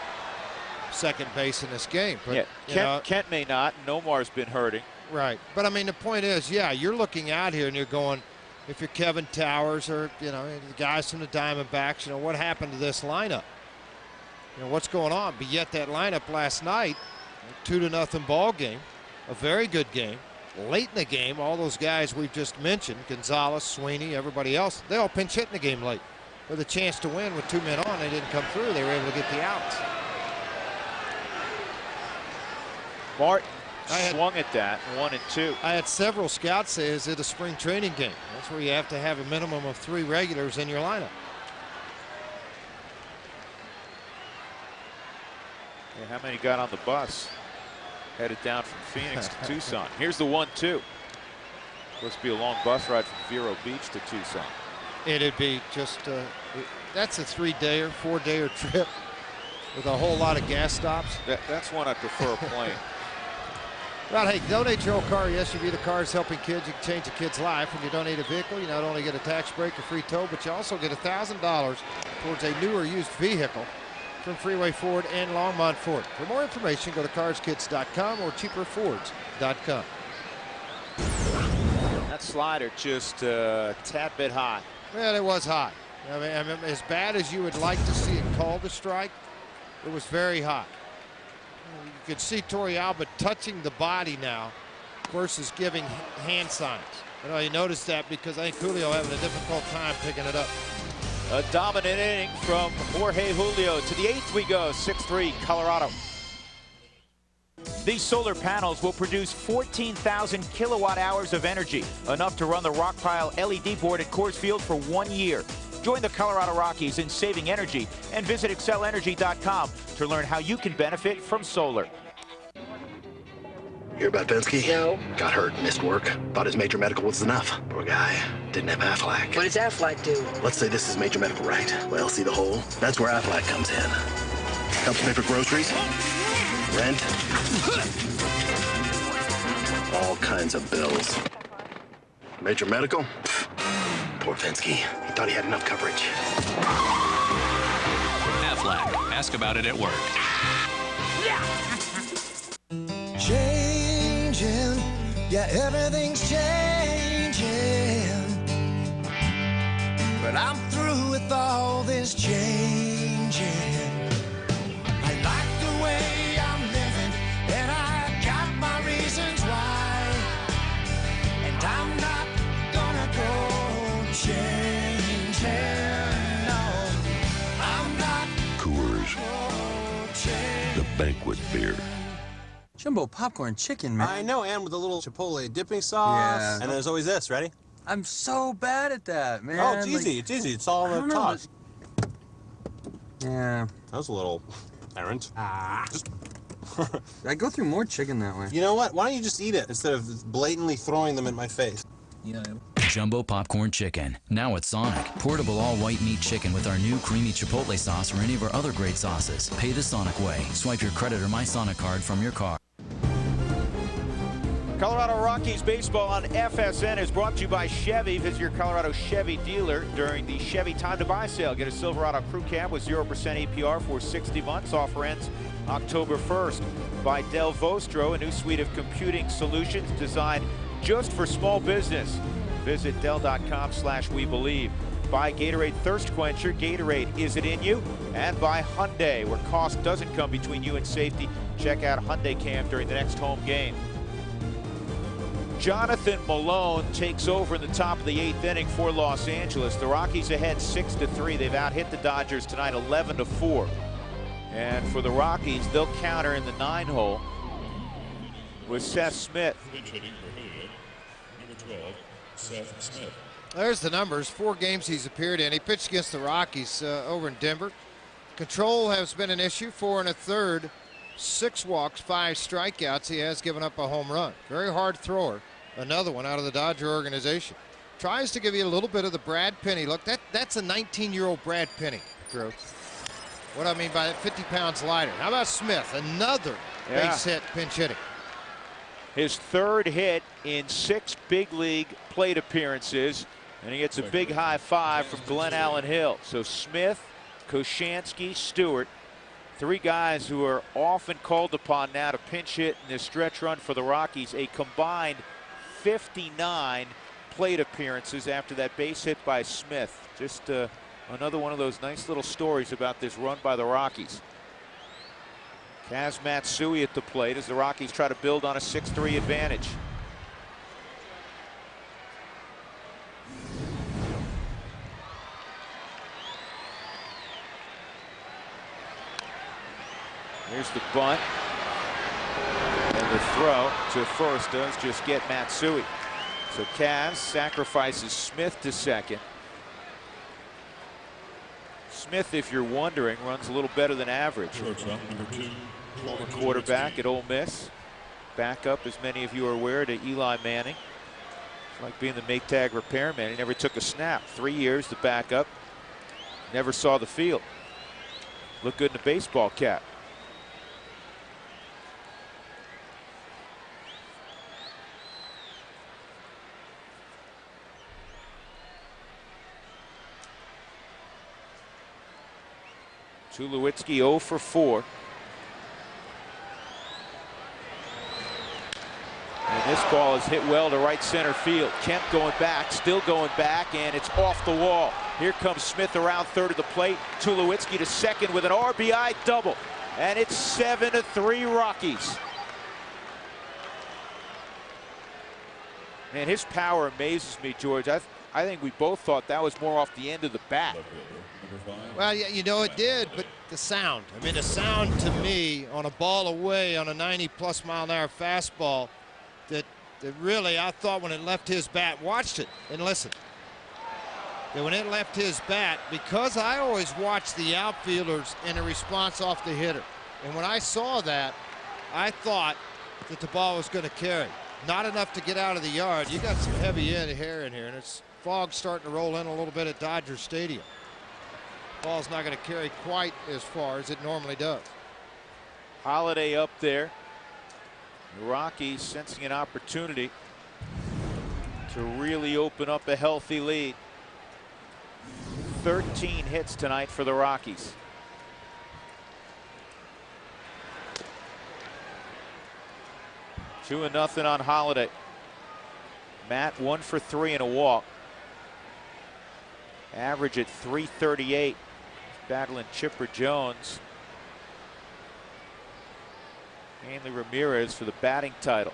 second base in this game. But, yeah, Kent may not. Nomar's been hurting. Right. But, I mean, the point is, yeah, you're looking out here and you're going, if you're Kevin Towers or, the guys from the Diamondbacks, what happened to this lineup? What's going on? But yet that lineup last night, 2-0 ball game, a very good game. Late in the game, all those guys we've just mentioned, Gonzalez, Sweeney, everybody else, they all pinch hit in the game late. With a chance to win with 2 men on, they didn't come through. They were able to get the outs. Martin swung at that, 1-2. I had several scouts say, is it a spring training game? That's where you have to have a minimum of 3 regulars in your lineup. Yeah, how many got on the bus? headed down from Phoenix to Tucson. Here's the 1-2. Supposed to be a long bus ride from Vero Beach to Tucson. It'd be just, that's a 3-dayer, 4-dayer trip with a whole lot of gas stops. That's one I prefer a plane. Well, hey, donate your old car or SUV to Cars Helping Kids. You can change a kid's life. When you donate a vehicle, you not only get a tax break or free tow, but you also get $1,000 towards a new or used vehicle from Freeway Ford and Longmont Ford. For more information, go to carskids.com or cheaperfords.com. That slider just a tad bit high. Well, it was high. I mean, as bad as you would like to see it called a strike, it was very high. You could see Torey Albert touching the body now versus giving hand signs. You noticed that because I think Julio having a difficult time picking it up. A dominant inning from Jorge Julio. To the 8th we go, 6-3 Colorado. These solar panels will produce 14,000 kilowatt hours of energy, enough to run the Rockpile LED board at Coors Field for 1 year. Join the Colorado Rockies in saving energy and visit excelergy.com to learn how you can benefit from solar. Hear about Penske? No. Got hurt, missed work. Thought his major medical was enough. Poor guy. Didn't have Aflac. What does Aflac do? Let's say this is major medical, right? Well, see the hole? That's where Aflac comes in. Helps pay for groceries, rent, all kinds of bills. Major medical? Poor Penske. He thought he had enough coverage. Aflac. Ask about it at work. Changing, yeah, everything's changing. But I'm through with all this changing. I like the way I'm living, and I got my reasons why. And I'm not gonna go changing, no. I'm not Coors, the banquet beer. Jumbo popcorn chicken, man. I know, and with a little Chipotle dipping sauce. Yeah. And there's always this. Ready? I'm so bad at that, man. Oh, it's easy. It's easy. It's all on the top. Yeah. That was a little errant. Just I go through more chicken that way. You know what? Why don't you just eat it instead of blatantly throwing them in my face? Yeah. Jumbo popcorn chicken. Now at Sonic. Portable all-white meat chicken with our new creamy Chipotle sauce or any of our other great sauces. Pay the Sonic way. Swipe your credit or My Sonic card from your car. Colorado Rockies baseball on FSN is brought to you by Chevy. Visit your Colorado Chevy dealer during the Chevy Time to Buy sale. Get a Silverado Crew Cab with 0% APR for 60 months. Offer ends October 1st. By Del Vostro, a new suite of computing solutions designed just for small business. Visit Dell.com/WeBelieve. By Gatorade Thirst Quencher. Gatorade, is it in you? And by Hyundai, where cost doesn't come between you and safety. Check out Hyundai Cam during the next home game. Jonathan Malone takes over in the top of the 8th inning for Los Angeles. The Rockies ahead 6-3. They've out-hit the Dodgers tonight 11-4. And for the Rockies, they'll counter in the 9-hole with Seth Smith. Number 12, Seth Smith. There's the numbers. 4 games he's appeared in. He pitched against the Rockies over in Denver. Control has been an issue. 4 1/3. 6 walks, 5 strikeouts. He has given up a home run. Very hard thrower. Another one out of the Dodger organization. Tries to give you a little bit of the Brad Penny look. That's a 19-year-old Brad Penny, Drew. What I mean by that, 50 pounds lighter. How about Smith? Another base hit, pinch hitting. His 3rd hit in 6 big league plate appearances, and he gets a big high five from Glenn Allen Hill. So Smith, Koshansky, Stewart, 3 guys who are often called upon now to pinch hit in this stretch run for the Rockies. A combined 59 plate appearances after that base hit by Smith. Just another one of those nice little stories about this run by the Rockies. Kaz Matsui at the plate as the Rockies try to build on a 6-3 advantage. Here's the bunt. And the throw to first does just get Matsui. So Kaz sacrifices Smith to second. Smith, if you're wondering, runs a little better than average. Shortstop, number 2, Former quarterback at Ole Miss. backup, as many of you are aware, to Eli Manning. It's like being the Maytag repairman. He never took a snap. 3 years, the backup. Never saw the field. Looked good in a baseball cap. Tulowitzki 0 for 4. And this ball is hit well to right center field. Kemp going back, still going back, and it's off the wall. Here comes Smith around third of the plate. Tulowitzki to second with an RBI double. And it's 7-3 Rockies. Man, his power amazes me, George. I think we both thought that was more off the end of the bat. Well, yeah, you know, it did, but the sound. I mean, the sound to me on a ball away on a 90+ mile-an-hour fastball that really I thought when it left his bat, watched it and listened. That when it left his bat, because I always watch the outfielders and the response off the hitter. And when I saw that, I thought that the ball was going to carry. Not enough to get out of the yard. You got some heavy hair in here, and it's fog starting to roll in a little bit at Dodger Stadium. Ball's not going to carry quite as far as it normally does. Holiday up there. The Rockies sensing an opportunity to really open up a healthy lead. 13 hits tonight for the Rockies. Two and nothing on Holiday. Matt 1 for 3 and a walk. Average at .338. Battling Chipper Jones. Hanley Ramirez for the batting title.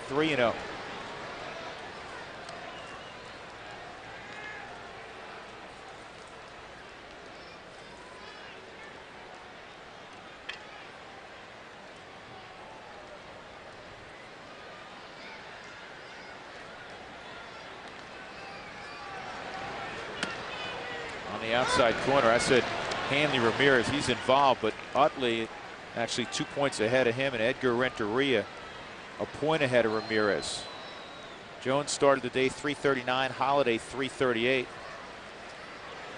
3-0. On the outside corner, I said Hanley Ramirez, he's involved, but Utley actually 2 points ahead of him, and Edgar Renteria a point ahead of Ramirez. Jones started the day .339, Holiday .338.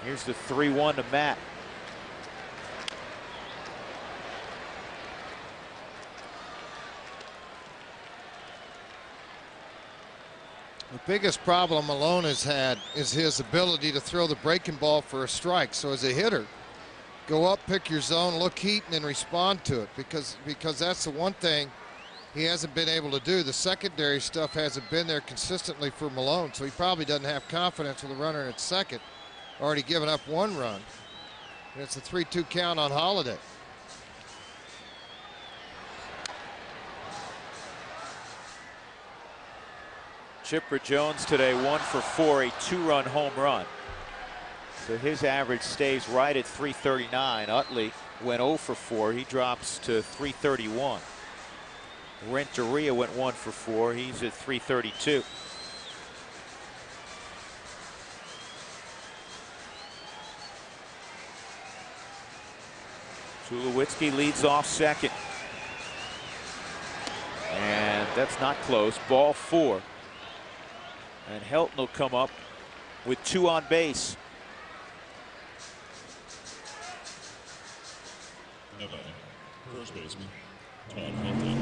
Here's the 3-1 to Matt. The biggest problem Malone has had is his ability to throw the breaking ball for a strike. So as a hitter, go up, pick your zone, look heat, and then respond to it, because that's the one thing he hasn't been able to do. The secondary stuff hasn't been there consistently for Malone, so he probably doesn't have confidence with a runner at second. Already given up 1 run. And it's a 3-2 count on Holiday. Chipper Jones today 1 for 4, a 2-run home run. So his average stays right at .339. Utley went 0 for 4. He drops to .331. Renteria went 1 for 4. He's at .332. Tulowitzki leads off second. And that's not close. Ball 4. And Helton will come up with 2 on base. First baseman, Todd Helton.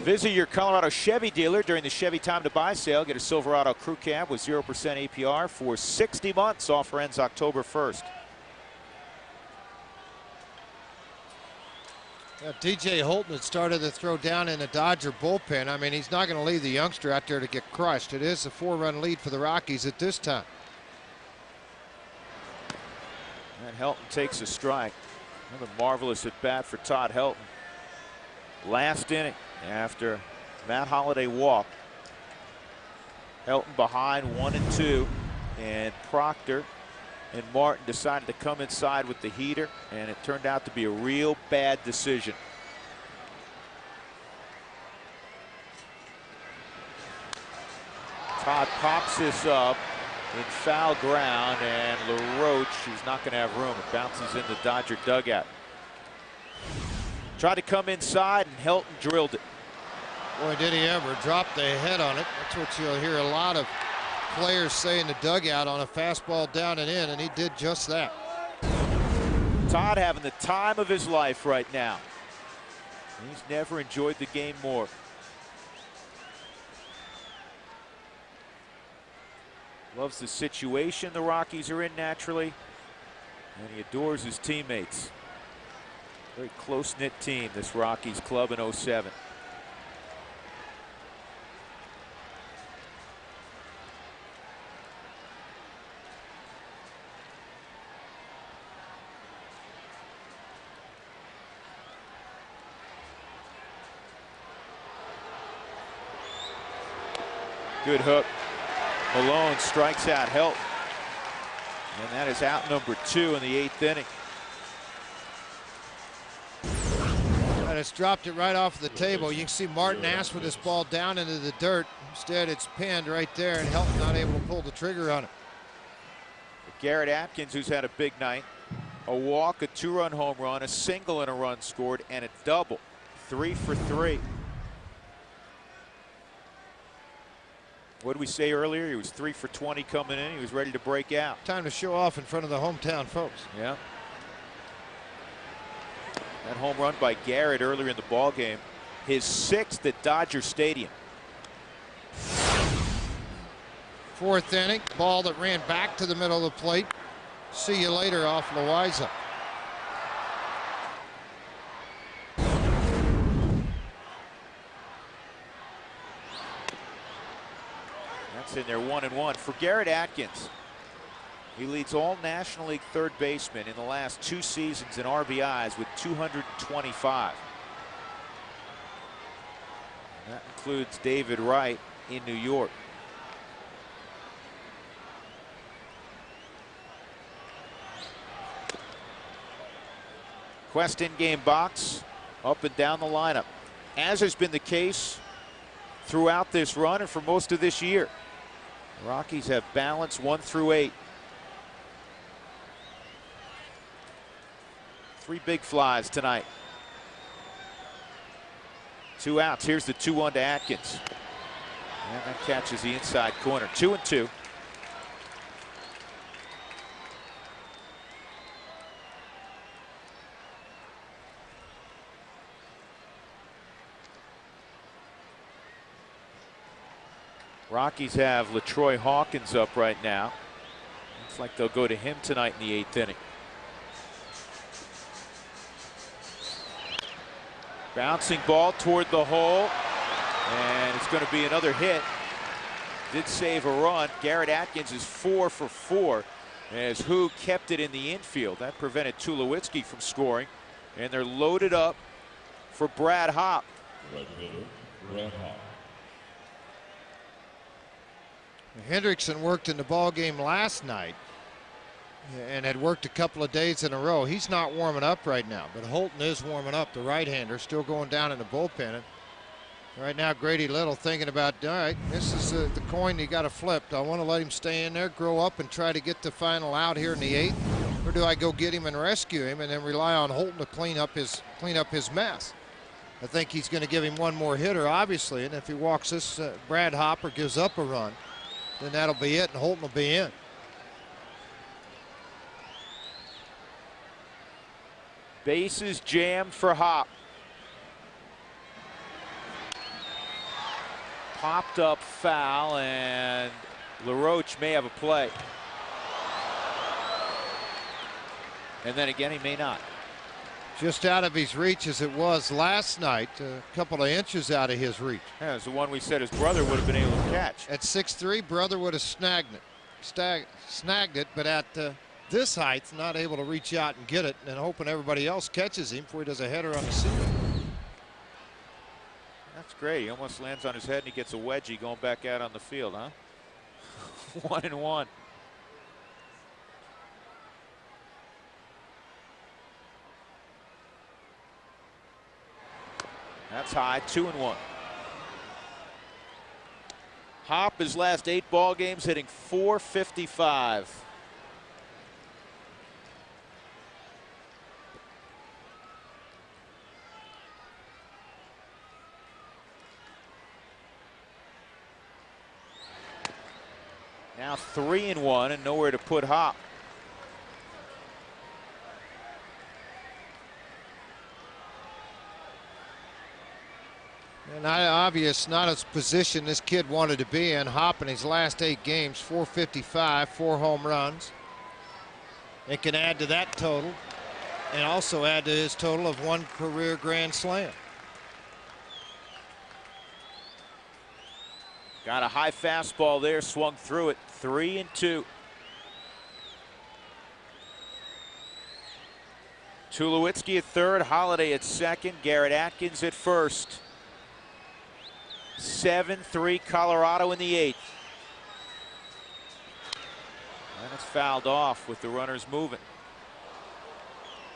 Visit your Colorado Chevy dealer during the Chevy Time to Buy sale. Get a Silverado Crew Cab with 0% APR for 60 months. Offer ends October 1st. DJ Holton had started to throw down in the Dodger bullpen. I mean, he's not going to leave the youngster out there to get crushed. It is a 4-run lead for the Rockies at this time. And Helton takes a strike. Another marvelous at bat for Todd Helton. Last inning after Matt Holiday walked. Helton behind 1-2, and Proctor and Martin decided to come inside with the heater, and it turned out to be a real bad decision. Todd pops this up in foul ground, and LaRoche is not going to have room. It bounces in the Dodger dugout. Tried to come inside, and Helton drilled it. Boy, did he ever. Dropped the head on it. That's what you'll hear a lot of players say in the dugout on a fastball down and in, and he did just that. Todd having the time of his life right now. He's never enjoyed the game more. Loves the situation the Rockies are in naturally, and he adores his teammates. Very close-knit team, this Rockies club in 07. Good hook. Malone strikes out Helton. And that is out number 2 in the 8th inning. And it's dropped it right off the table. You can see Martin asked for this ball down into the dirt. Instead, it's pinned right there, and Helton not able to pull the trigger on it. Garrett Atkins, who's had a big night. A walk, a 2-run home run, a single and a run scored, and a double. 3 for 3. What did we say earlier? He was 3 for 20 coming in. He was ready to break out. Time to show off in front of the hometown folks. Yeah. That home run by Garrett earlier in the ball game, his 6th at Dodger Stadium. 4th inning, ball that ran back to the middle of the plate. See you later off Loaiza. That's in there, 1-1 for Garrett Atkins. He leads all National League third basemen in the last 2 seasons in RBIs with 225. That includes David Wright in New York. Quest in-game box, up and down the lineup, as has been the case throughout this run and for most of this year. The Rockies have balance 1 through 8. 3 big flies tonight. 2 outs. Here's the 2-1 to Atkins. And that catches the inside corner. 2-2. Rockies have LaTroy Hawkins up right now. Looks like they'll go to him tonight in the 8th inning. Bouncing ball toward the hole, and it's going to be another hit. Did save a run. Garrett Atkins is 4 for 4 as Who kept it in the infield. That prevented Tulowitzki from scoring, and they're loaded up for Brad Hopp. Right fielder, Brad Hopp. Hendrickson worked in the ball game last night and had worked a couple of days in a row. He's not warming up right now, but Holton is warming up, the right-hander, still going down in the bullpen. And right now, Grady Little thinking about, all right, this is the coin you got to flip. Do I want to let him stay in there, grow up, and try to get the final out here in the 8th? Or do I go get him and rescue him and then rely on Holton to clean up his mess? I think he's going to give him one more hitter, obviously, and if he walks this Brad Hopp or gives up a run, then that'll be it, and Holton will be in. Bases jammed for Hopp. Popped up foul, and LaRoche may have a play. And then again, he may not. Just out of his reach as it was last night, a couple of inches out of his reach. Yeah, it's the one we said his brother would have been able to catch. At 6'3", brother would have snagged it, but at this height, not able to reach out and get it, and hoping everybody else catches him before he does a header on the ceiling. That's great. He almost lands on his head and he gets a wedgie going back out on the field, huh? 1-1. That's high, 2-1. Hopp, his last 8 ball games, hitting .455. Now 3-1 and nowhere to put Hop. And obvious, not a position this kid wanted to be in. Hop in his last 8 games, 455, 4 home runs. It can add to that total and also add to his total of 1 career grand slam. Got a high fastball there, swung through it. 3-2. Tulowitzki at third, Holiday at second, Garrett Atkins at first. 7-3 Colorado in the 8th. And it's fouled off with the runners moving.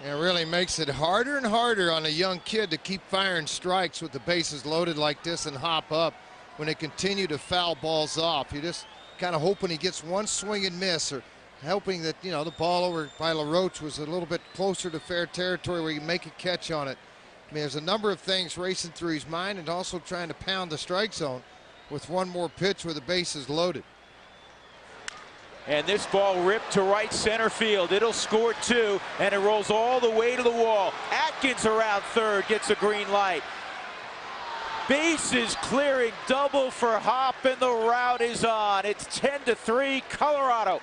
It really makes it harder and harder on a young kid to keep firing strikes with the bases loaded like this and hop up when they continue to foul balls off. You're just kind of hoping he gets one swing and miss, or hoping that, you know, the ball over by LaRoche was a little bit closer to fair territory where he can make a catch on it. I mean, there's a number of things racing through his mind, and also trying to pound the strike zone with one more pitch where the base is loaded. And this ball ripped to right center field. It'll score 2, and it rolls all the way to the wall. Atkins around third, gets a green light. Bases clearing, double for Hop, and the route is on. It's 10-3 Colorado.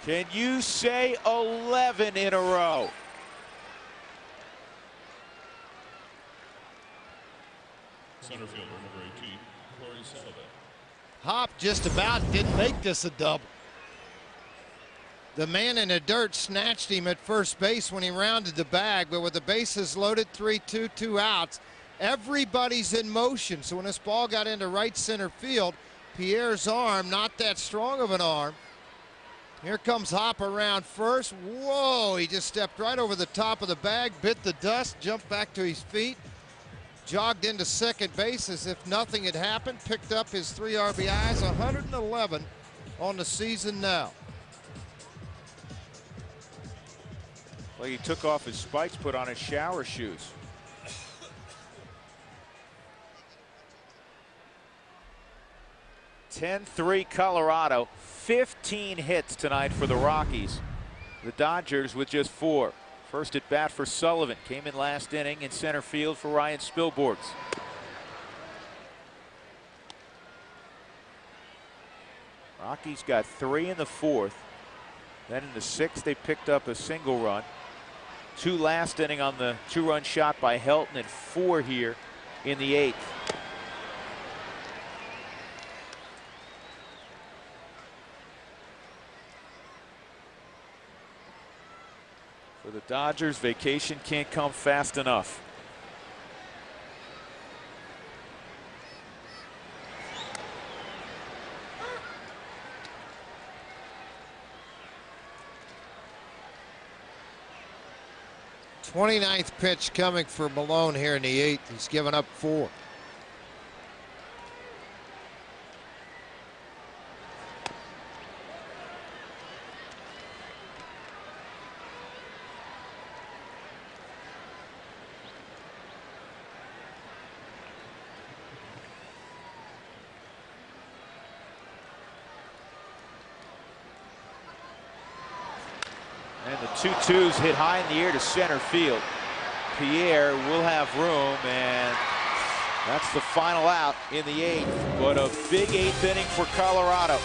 Can you say 11 in a row? Center fielder number 18, Corey Sullivan. Hop just about didn't make this a double. The man in the dirt snatched him at first base when he rounded the bag, but with the bases loaded, 3-2, 2 outs, everybody's in motion. So when this ball got into right center field, Pierre's arm, not that strong of an arm. Here comes Hop around first. Whoa, he just stepped right over the top of the bag, bit the dust, jumped back to his feet, jogged into second base as if nothing had happened, picked up his 3 RBIs, 111 on the season now. Well, he took off his spikes, put on his shower shoes. (10-3) Colorado. 15 hits tonight for the Rockies. The Dodgers with just 4. First at bat for Sullivan. Came in last inning in center field for Ryan Spilborghs. Rockies got 3 in the 4th. Then in the 6th, they picked up a single run. 2 last inning on the 2-run shot by Helton, and 4 here in the 8th. For the Dodgers, vacation can't come fast enough. '29th pitch coming for Malone here in the 8th. He's given up 4. And the 2-2s hit high in the air to center field. Pierre will have room, and that's the final out in the 8th. But a big 8th inning for Colorado.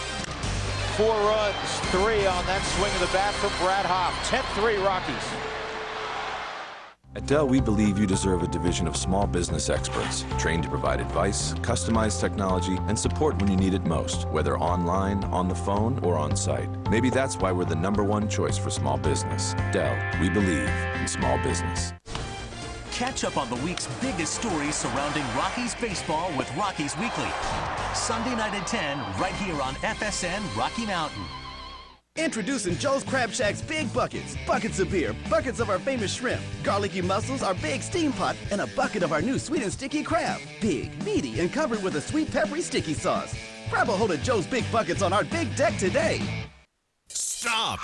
4 runs, 3 on that swing of the bat from Brad Hop. 10-3 Rockies. At Dell, we believe you deserve a division of small business experts, trained to provide advice, customized technology, and support when you need it most, whether online, on the phone, or on site. Maybe that's why we're the #1 choice for small business. Dell, we believe in small business. Catch up on the week's biggest stories surrounding Rockies baseball with Rockies Weekly. Sunday night at 10, right here on FSN Rocky Mountain. Introducing Joe's Crab Shack's Big Buckets. Buckets of beer, buckets of our famous shrimp, garlicky mussels, our big steam pot, and a bucket of our new sweet and sticky crab. Big, meaty, and covered with a sweet peppery sticky sauce. Grab a hold of Joe's Big Buckets on our big deck today. Stop!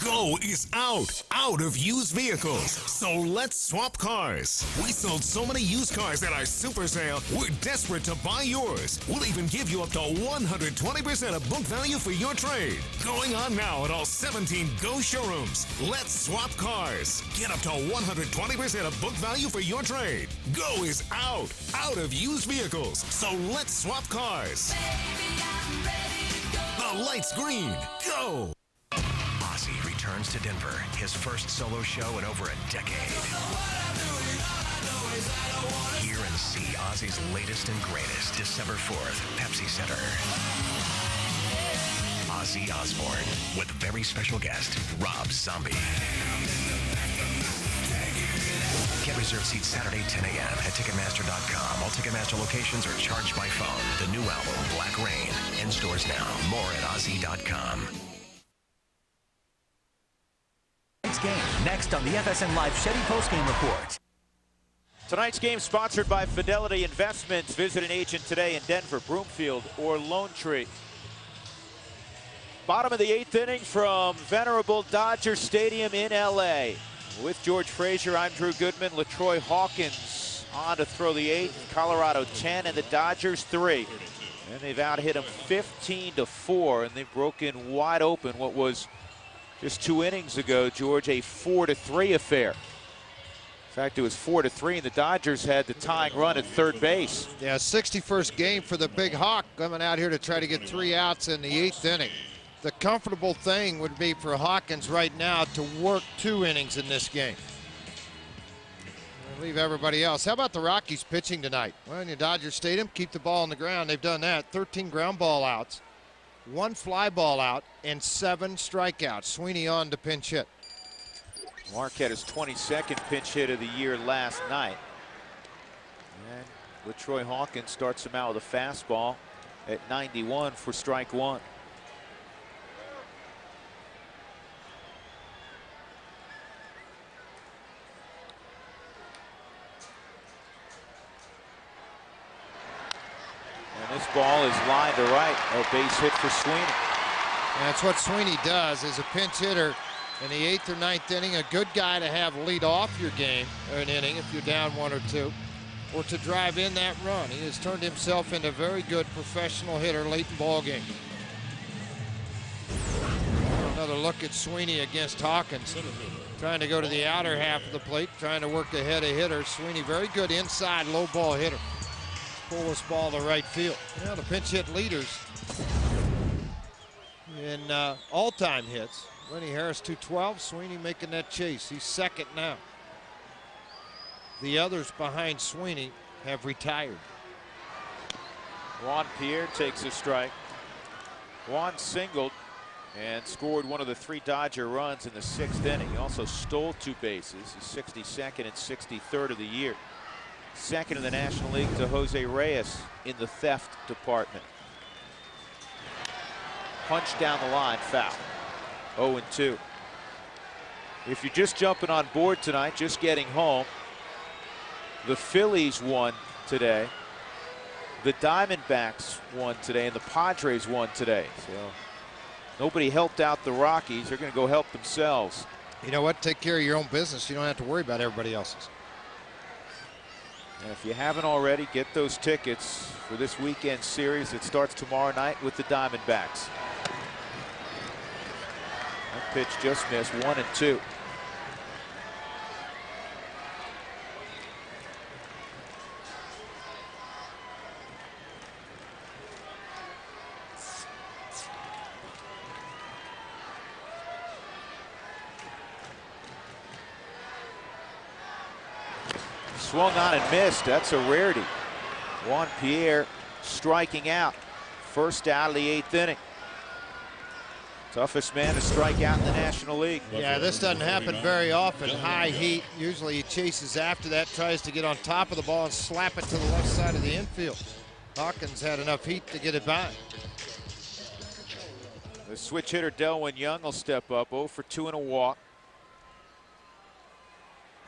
Go is out of used vehicles. So let's swap cars. We sold so many used cars at our super sale, we're desperate to buy yours. We'll even give you up to 120% of book value for your trade. Going on now at all 17 Go showrooms. Let's swap cars. Get up to 120% of book value for your trade. Go is out of used vehicles. So let's swap cars. The light's green. Go. Ozzy returns to Denver, his first solo show in over a decade. Hear and see Ozzy's latest and greatest, December 4th, Pepsi Center. Ozzy Osbourne with very special guest, Rob Zombie. Get reserved seats Saturday 10 a.m. at Ticketmaster.com. All Ticketmaster locations are charged by phone. The new album, Black Rain, in stores now. More at Ozzy.com. Game next on the FSN Live Chevy postgame report. Tonight's game sponsored by Fidelity Investments. Visit an agent today in Denver, Broomfield, or Lone Tree. Bottom of the 8th inning from venerable Dodger Stadium in LA. With George Frazier, I'm Drew Goodman. LaTroy Hawkins on to throw the 8th. Colorado 10 and the Dodgers 3. And they've out-hit them 15-4, and they've broken wide open what was just 2 innings ago, George, a 4-3 affair. In fact, it was 4-3, and the Dodgers had the tying run at third base. Yeah, 61st game for the Big Hawk, coming out here to try to get 3 outs in the 8th inning. The comfortable thing would be for Hawkins right now to work 2 innings in this game. Leave everybody else. How about the Rockies pitching tonight? Well, in the Dodger Stadium, keep the ball on the ground. They've done that. 13 ground ball outs. 1 fly ball out and 7 strikeouts. Sweeney on to pinch hit. Marquette his 22nd pinch hit of the year last night. And LaTroy Hawkins starts him out with a fastball at 91 for strike 1. This ball is lined to right. A base hit for Sweeney. And that's what Sweeney does as a pinch hitter in the 8th or 9th inning. A good guy to have lead off your game or an inning if you're down 1 or 2, or to drive in that run. He has turned himself into a very good professional hitter late in ball game. Another look at Sweeney against Hawkins. Trying to go to the outer half of the plate, trying to work ahead of hitter. Sweeney, very good inside low ball hitter. Pull this ball to right field. Now the pinch hit leaders in all-time hits. Lenny Harris 212, Sweeney making that chase. He's second now. The others behind Sweeney have retired. Juan Pierre takes a strike. Juan singled and scored one of the 3 Dodger runs in the 6th inning. He also stole 2 bases. He's 62nd and 63rd of the year. Second in the National League to Jose Reyes in the theft department. Punch down the line, foul. 0-2. If you're just jumping on board tonight, just getting home, the Phillies won today. The Diamondbacks won today, and the Padres won today. So nobody helped out the Rockies. They're going to go help themselves. You know what? Take care of your own business. You don't have to worry about everybody else's. And if you haven't already, get those tickets for this weekend series that starts tomorrow night with the Diamondbacks. That pitch just missed. 1-2. Swung on and missed. That's a rarity. Juan Pierre striking out. First out of the 8th inning. Toughest man to strike out in the National League. Yeah, this doesn't happen very often. High heat. Usually he chases after that, tries to get on top of the ball and slap it to the left side of the infield. Hawkins had enough heat to get it by. The switch hitter Delwyn Young will step up. 0 for 2 and a walk.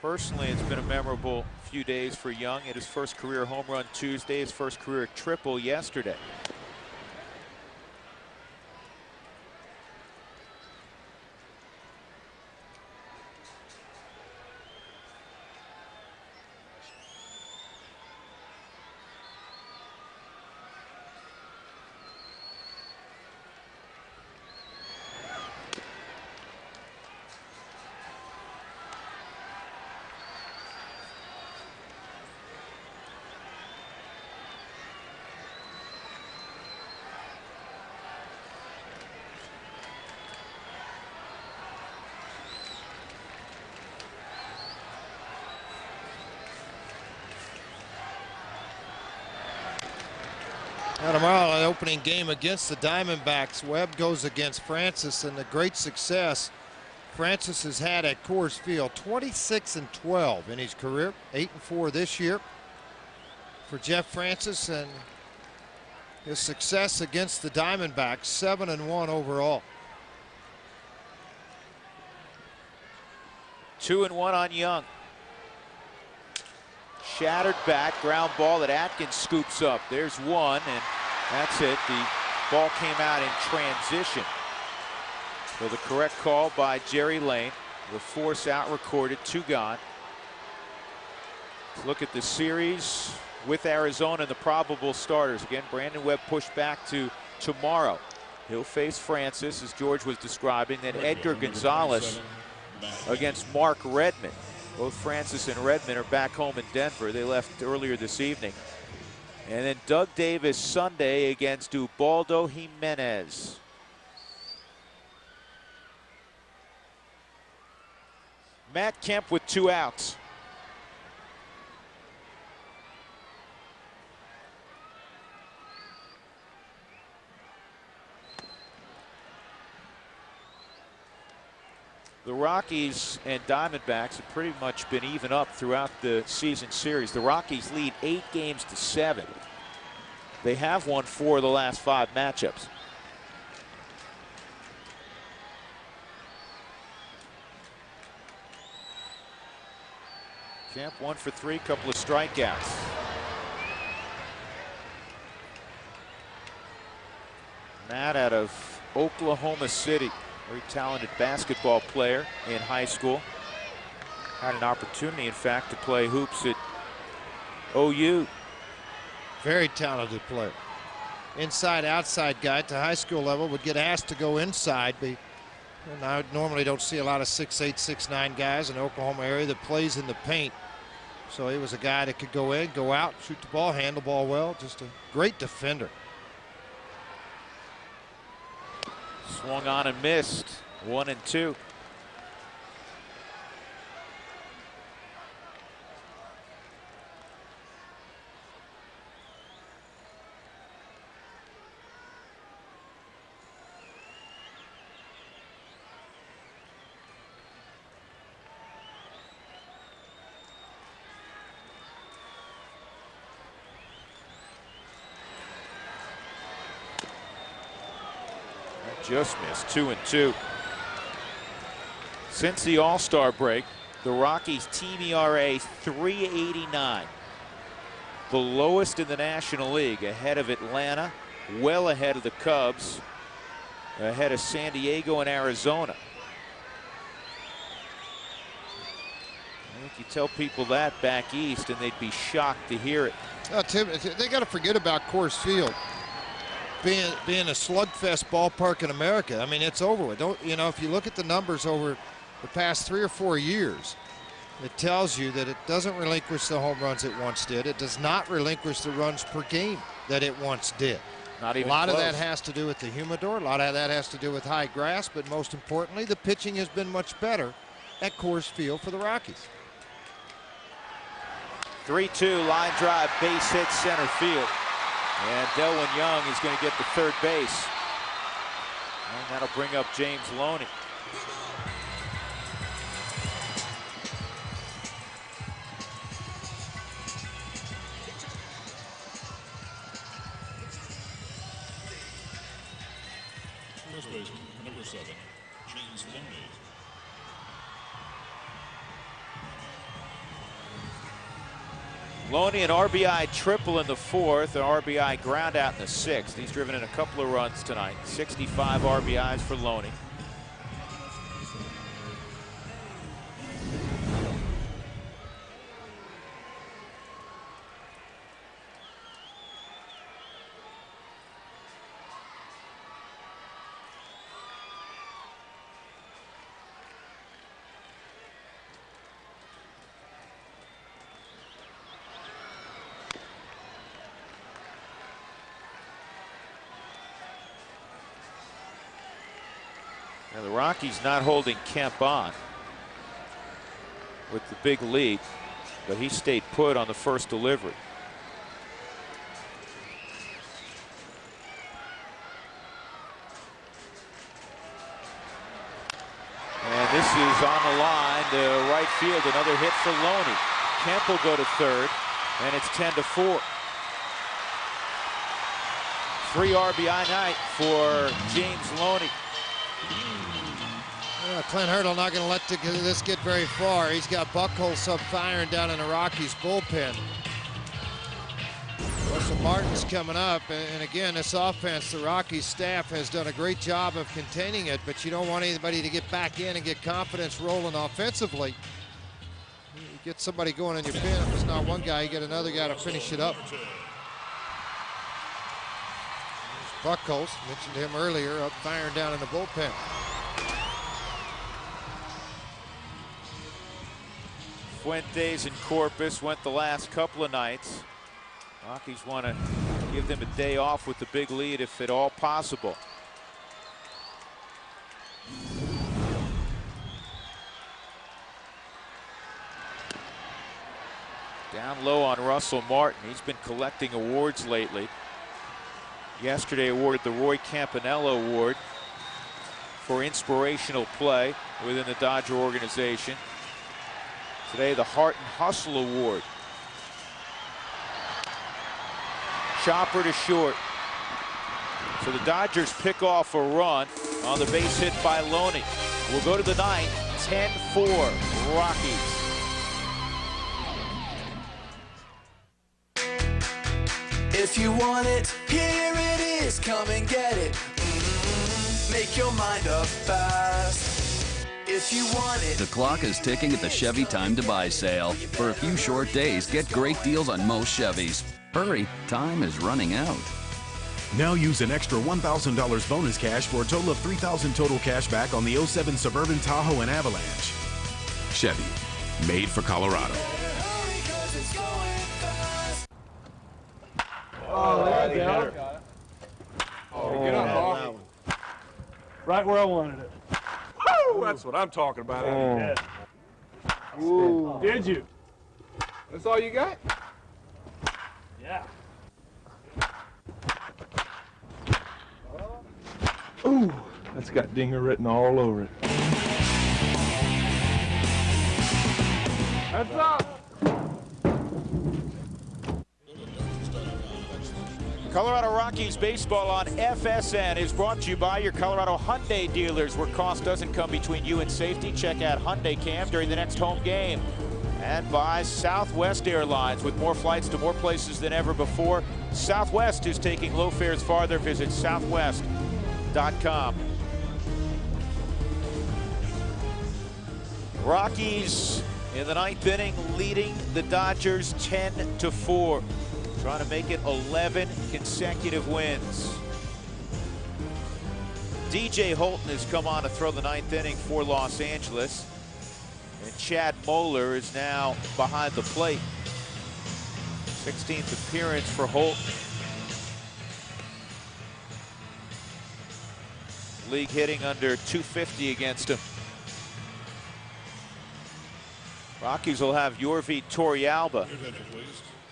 Personally, it's been a memorable few days for Young. Hit his first career home run Tuesday, his first career triple yesterday. Now tomorrow, an opening game against the Diamondbacks. Webb goes against Francis, and the great success Francis has had at Coors Field. 26-12 in his career, 8-4 this year for Jeff Francis, and his success against the Diamondbacks, 7-1 overall. 2-1 on Young. Shattered back, ground ball that Atkins scoops up. There's one, and that's it. The ball came out in transition. So the correct call by Jerry Lane. The force out recorded, 2 gone. Let's look at the series with Arizona and the probable starters. Again, Brandon Webb pushed back to tomorrow. He'll face Francis, as George was describing. Then Edgar Gonzalez against Mark Redman. Both Francis and Redman are back home in Denver. They left earlier this evening. And then Doug Davis Sunday against Ubaldo Jimenez. Matt Kemp with 2 outs. The Rockies and Diamondbacks have pretty much been even up throughout the season series. The Rockies lead 8-7. They have won 4 of the last 5 matchups. Kemp 1 for 3, couple of strikeouts. Matt out of Oklahoma City. Very talented basketball player in high school. Had an opportunity, in fact, to play hoops at OU. Very talented player. Inside, outside guy at the high school level, would get asked to go inside. And I normally don't see a lot of 6'8", 6'9" guys in the Oklahoma area that plays in the paint. So he was a guy that could go in, go out, shoot the ball, handle the ball well. Just a great defender. Swung on and missed. 1-2. Just missed. 2-2. Since the All-Star break, the Rockies team ERA 3.89. The lowest in the National League, ahead of Atlanta, well ahead of the Cubs, ahead of San Diego and Arizona. I think you tell people that back east and they'd be shocked to hear it. Tim, they got to forget about Coors Field being a slugfest ballpark in America. I mean, it's over with. If you look at the numbers over the past 3 or 4 years, it tells you that it doesn't relinquish the home runs it once did. It does not relinquish the runs per game that it once did. Not even a lot close. of that has to do with the humidor. A lot of that has to do with high grass. But most importantly, the pitching has been much better at Coors Field for the Rockies. 3-2 line drive, base hit center field. And Delwyn Young is going to get to third base. And that'll bring up James Loney. First baseman, number 7, James Loney. Loney an RBI triple in the 4th, an RBI ground out in the 6th. He's driven in a couple of runs tonight. 65 RBIs for Loney. Now the Rockies not holding Kemp on with the big lead, but he stayed put on the first delivery. This is on the line to right field. Another hit for Loney. Kemp will go to third, and it's 10-4. 3 RBI night for James Loney. Clint Hurdle not going to let this get very far. He's got Buchholz up firing down in the Rockies bullpen. Russell Martin's coming up, and again, this offense, the Rockies staff has done a great job of containing it, but you don't want anybody to get back in and get confidence rolling offensively. You get somebody going in your pen. If it's not one guy, you get another guy to finish it up. Buchholz, mentioned him earlier, up firing down in the bullpen. Fuentes and Corpus went the last couple of nights. Rockies want to give them a day off with the big lead if at all possible. Down low on Russell Martin. He's been collecting awards lately. Yesterday awarded the Roy Campanella Award for inspirational play within the Dodger organization. Today, the Heart and Hustle Award. Chopper to short. So the Dodgers pick off a run on the base hit by Loney. We'll go to the ninth, 10-4 Rockies. If you want it, here it is, come and get it. Make your mind up fast. If you want it. The clock is ticking at the Chevy Time to Buy sale. For a few short days, get great deals on most Chevys. Hurry, time is running out. Now use an extra $1,000 bonus cash for a total of $3,000 total cash back on the 07 Suburban, Tahoe, and Avalanche. Chevy, made for Colorado. Oh, there you go. Oh, get up, right where I wanted it. Woo, that's what I'm talking about. Yeah. Ooh. Did you? That's all you got? Yeah. Ooh, that's got Dinger written all over it. That's up. Colorado Rockies baseball on FSN is brought to you by your Colorado Hyundai dealers, where cost doesn't come between you and safety. Check out Hyundai Cam during the next home game. And by Southwest Airlines, with more flights to more places than ever before. Southwest is taking low fares farther. Visit southwest.com. Rockies in the ninth inning leading the Dodgers 10-4. Trying to make it 11 consecutive wins. DJ Holton has come on to throw the ninth inning for Los Angeles. And Chad Moeller is now behind the plate. 16th appearance for Holton. League hitting under 250 against him. Rockies will have Yorvi Torrealba.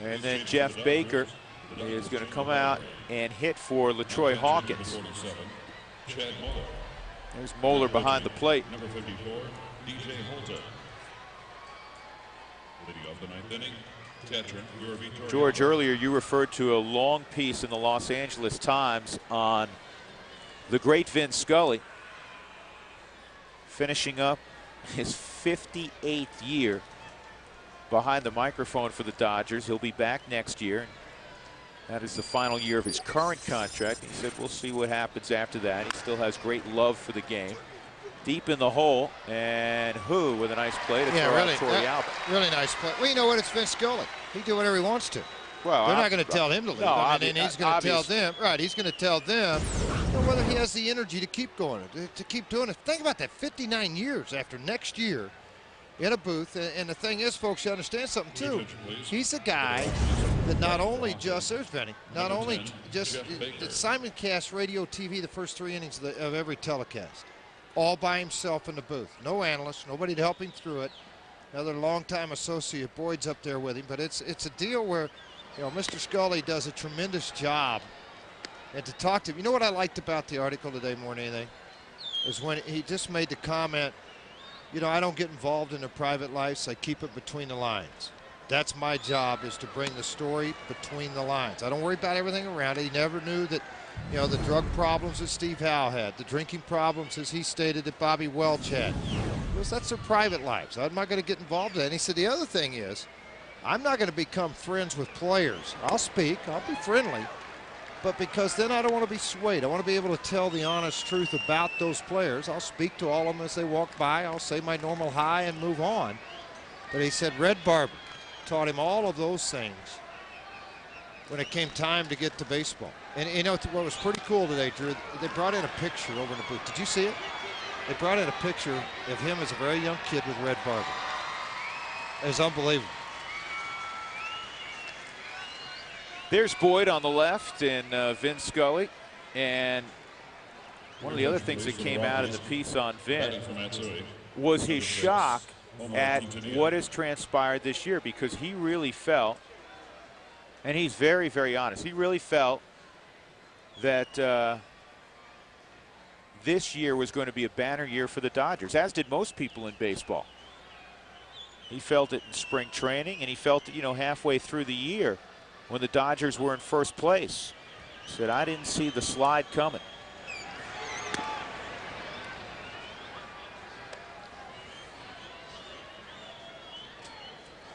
And then Jeff Baker is going to come out and hit for LaTroy Hawkins. There's Moeller behind the plate. Number 54, DJ Holton. Leading off the ninth inning, Tetrin, Yorvi Torrealba. George, earlier you referred to a long piece in the Los Angeles Times on the great Vin Scully finishing up his 58th year behind the microphone for the Dodgers. He'll be back next year. That is the final year of his current contract. He said we'll see what happens after that. He still has great love for the game. Deep in the hole, and who with a nice play to throw out Torrealba. Really nice play. Well, you know what? It's Vince Scully. He can do whatever he wants to. Well, they're not going to tell him to leave. No, I mean, he's going to tell them. Right, he's going to tell them whether he has the energy to keep going, to keep doing it. Think about that, 59 years after next year in a booth. And the thing is, folks, you understand something too. He's a guy that not only just, there's Benny, not only just did Simon cast radio TV the first 3 innings of every telecast, all by himself in the booth. No analyst, nobody to help him through it. Another longtime associate, Boyd's up there with him. But it's a deal where, you know, Mr. Scully does a tremendous job. And to talk to him, you know what I liked about the article today more than anything, is when he just made the comment You know, I don't get involved in their private lives. I keep it between the lines. That's my job, is to bring the story between the lines. I don't worry about everything around it. He never knew that, you know, the drug problems that Steve Howe had, the drinking problems, as he stated, that Bobby Welch had. Because that's their private lives. I'm not going to get involved in it. And he said the other thing is, I'm not going to become friends with players. I'll speak, I'll be friendly, but because then I don't want to be swayed. I want to be able to tell the honest truth about those players. I'll speak to all of them as they walk by. I'll say my normal hi and move on. But he said Red Barber taught him all of those things when it came time to get to baseball. And you know what was pretty cool today, Drew? They brought in a picture over in the booth. Did you see it? They brought in a picture of him as a very young kid with Red Barber. It was unbelievable. There's Boyd on the left and Vin Scully. And one of the other things that came out in the piece on Vin was his shock at what has transpired this year, because he really felt, and he's very, very honest, he really felt that this year was going to be a banner year for the Dodgers, as did most people in baseball. He felt it in spring training, and he felt it, you know, halfway through the year when the Dodgers were in first place. He said, I didn't see the slide coming.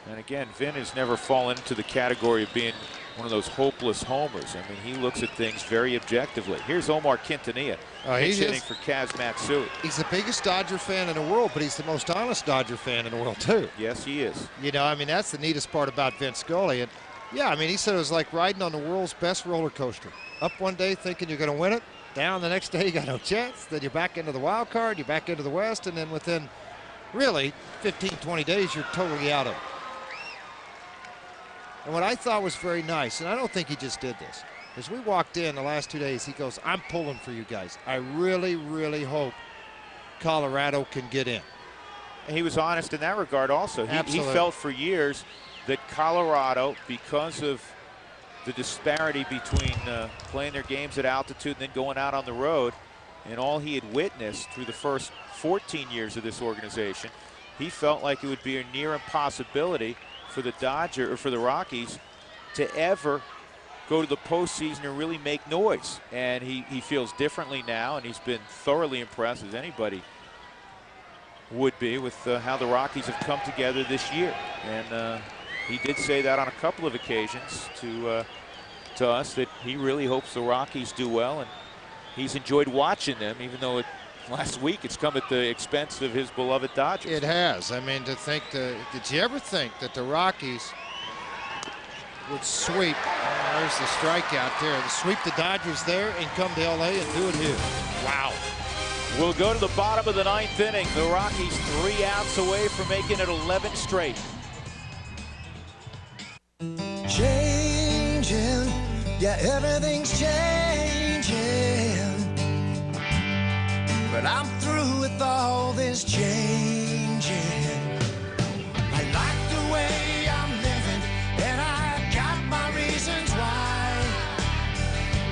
And again, Vin has never fallen into the category of being one of those hopeless homers. I mean, he looks at things very objectively. Here's Omar Quintanilla, pinch hitting for Kaz Matsui. He's the biggest Dodger fan in the world, but he's the most honest Dodger fan in the world, too. Yes, he is. You know, I mean, that's the neatest part about Vin Scully. And yeah, I mean, he said it was like riding on the world's best roller coaster. Up one day thinking you're going to win it, down the next day you got no chance, then you're back into the wild card, you're back into the West, and then within really 15, 20 days you're totally out of it. And what I thought was very nice, and I don't think he just did this, as we walked in the last 2 days, he goes, I'm pulling for you guys. I really, really hope Colorado can get in. And he was honest in that regard also. He felt for years that Colorado, because of the disparity between playing their games at altitude and then going out on the road, and all he had witnessed through the first 14 years of this organization, he felt like it would be a near impossibility for the Dodgers or for the Rockies to ever go to the postseason and really make noise. And he feels differently now, and he's been thoroughly impressed, as anybody would be, with how the Rockies have come together this year. And he did say that on a couple of occasions to us, that he really hopes the Rockies do well, and he's enjoyed watching them, even though last week it's come at the expense of his beloved Dodgers. It has. I mean, to think did you ever think that the Rockies would sweep? There's the strikeout there. To sweep the Dodgers there and come to LA and do it here. Wow. We'll go to the bottom of the ninth inning. The Rockies 3 outs away from making it 11 straight. Changing, yeah, everything's changing. But I'm through with all this changing. I like the way I'm living, and I got my reasons why.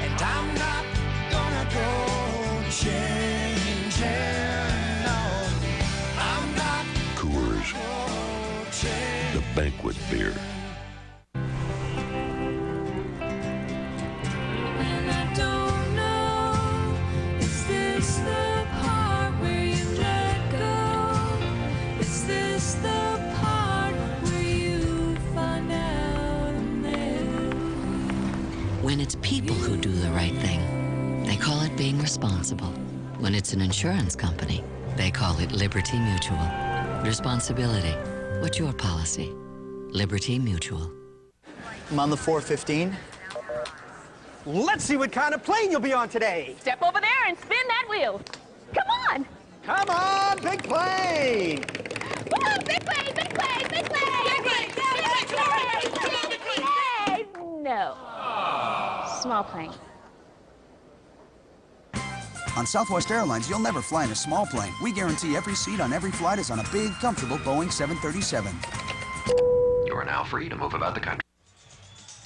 And I'm not gonna go changing. No, I'm not Coors, gonna change. the banquet beer. When it's people who do the right thing, they call it being responsible. When it's an insurance company, they call it Liberty Mutual. Responsibility. What's your policy? Liberty Mutual. I'm on the 415. Let's see what kind of plane you'll be on today. Step over there and spin that wheel. Come on. Come on, big plane. Woo, big plane, big plane, big plane. Big plane, big plane, big plane. Hey, no. Small plane. On Southwest Airlines, you'll never fly in a small plane. We guarantee every seat on every flight is on a big, comfortable Boeing 737. You are now free to move about the country.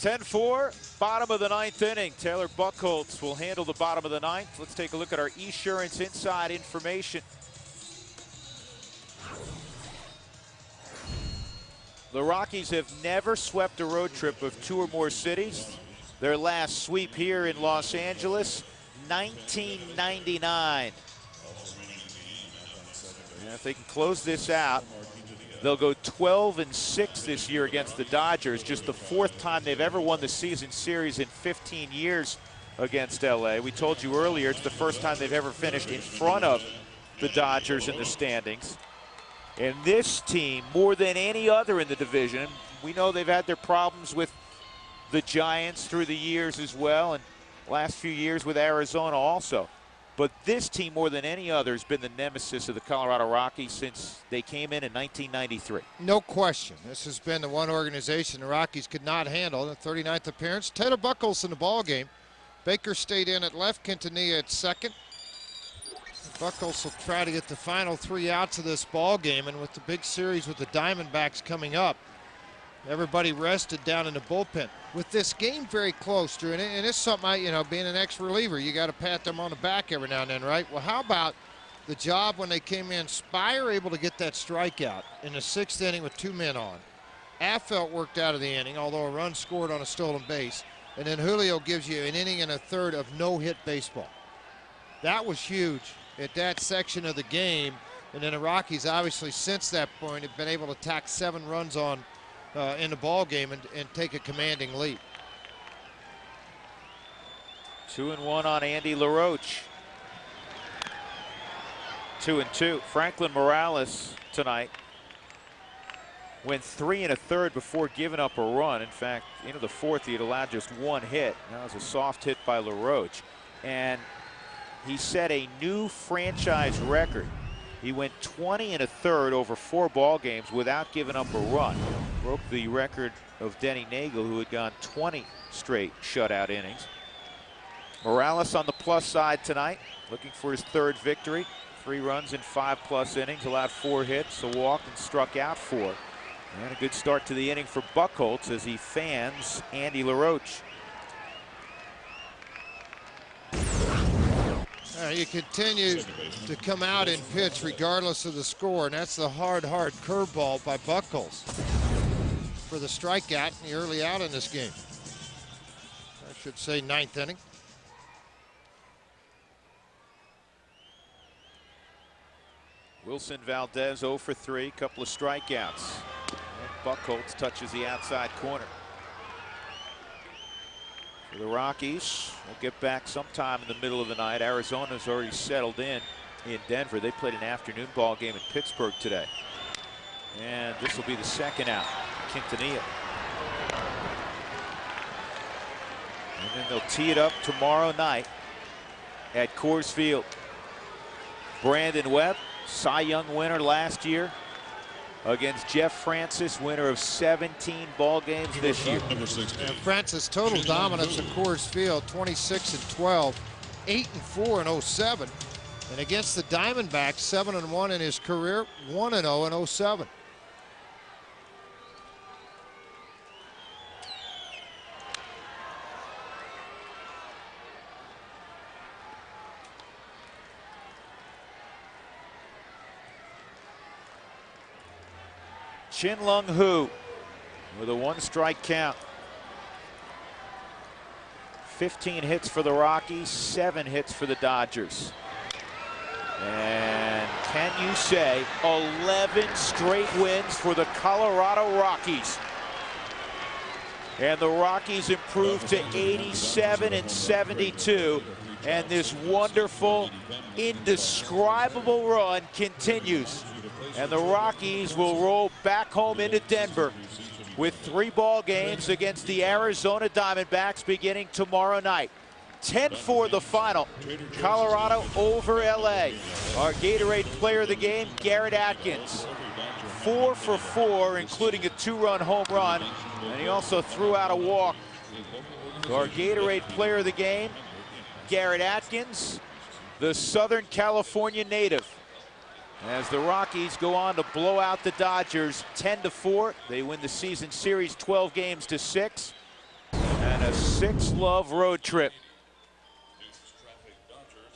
10-4, bottom of the ninth inning. Taylor Buchholz will handle the bottom of the ninth. Let's take a look at our Esurance Inside information. The Rockies have never swept a road trip of 2 or more cities. Their last sweep here in Los Angeles, 1999. And if they can close this out, they'll go 12-6 this year against the Dodgers. Just the 4th time they've ever won the season series in 15 years against LA. We told you earlier it's the first time they've ever finished in front of the Dodgers in the standings. And this team, more than any other in the division, we know they've had their problems with the Giants through the years as well, and last few years with Arizona also. But this team, more than any other, has been the nemesis of the Colorado Rockies since they came in 1993. No question. This has been the one organization the Rockies could not handle. The 39th appearance, Taylor Buckles in the ball game. Baker stayed in at left, Quintanilla at second. Buckles will try to get the final 3 outs of this ball game, and with the big series with the Diamondbacks coming up, everybody rested down in the bullpen. With this game very close, Drew, and it's something, being an ex-reliever, you got to pat them on the back every now and then, right? Well, how about the job when they came in? Spire able to get that strikeout in the 6th inning with 2 men on. Affelt worked out of the inning, although a run scored on a stolen base. And then Julio gives you an inning and a third of no-hit baseball. That was huge at that section of the game. And then the Rockies, obviously, since that point, have been able to tack 7 runs on in the ball game and take a commanding lead. 2-1 on Andy LaRoche. 2-2. Franklin Morales tonight went 3 1/3 before giving up a run. In fact, into the 4th, he had allowed just 1 hit. That was a soft hit by LaRoche. And he set a new franchise record. He went 20 1/3 over 4 ball games without giving up a run. Broke the record of Denny Nagel, who had gone 20 straight shutout innings. Morales on the plus side tonight, looking for his 3rd victory. 3 runs in 5+ innings, allowed 4 hits, a walk, and struck out 4. And a good start to the inning for Buckholz as he fans Andy LaRoche. You continue to come out and pitch regardless of the score, and that's the hard curveball by Buckholz for the strikeout in the early out in this game. I should say 9th inning. Wilson Valdez 0 for 3, couple of strikeouts. And Buckholz touches the outside corner. For the Rockies, we'll get back sometime in the middle of the night. Arizona's already settled in Denver. They played an afternoon ball game in Pittsburgh today. And this will be the 2nd out. Quintanilla. And then they'll tee it up tomorrow night at Coors Field. Brandon Webb, Cy Young winner last year, against Jeff Francis, winner of 17 ball games this year. And Francis total dominance at Coors Field, 26-12, 8-4 in 07. And against the Diamondbacks, 7-1 in his career, 1-0 in 07. Chin Lung Hu with a 1-strike count. 15 hits for the Rockies, 7 hits for the Dodgers. And can you say 11 straight wins for the Colorado Rockies? And the Rockies improved to 87-72. And this wonderful, indescribable run continues. And the Rockies will roll back home into Denver with 3 ball games against the Arizona Diamondbacks beginning tomorrow night. 10-4 the final. Colorado over LA. Our Gatorade player of the game, Garrett Atkins. 4 for 4, including a 2-run home run. And he also threw out a walk. So our Gatorade player of the game, Garrett Atkins, the Southern California native. As the Rockies go on to blow out the Dodgers 10-4. They win the season series 12-6. And a 6-love road trip.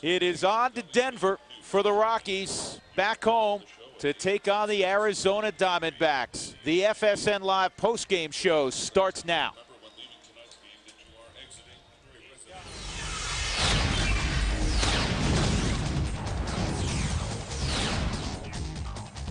It is on to Denver for the Rockies, back home to take on the Arizona Diamondbacks. The FSN Live postgame show starts now.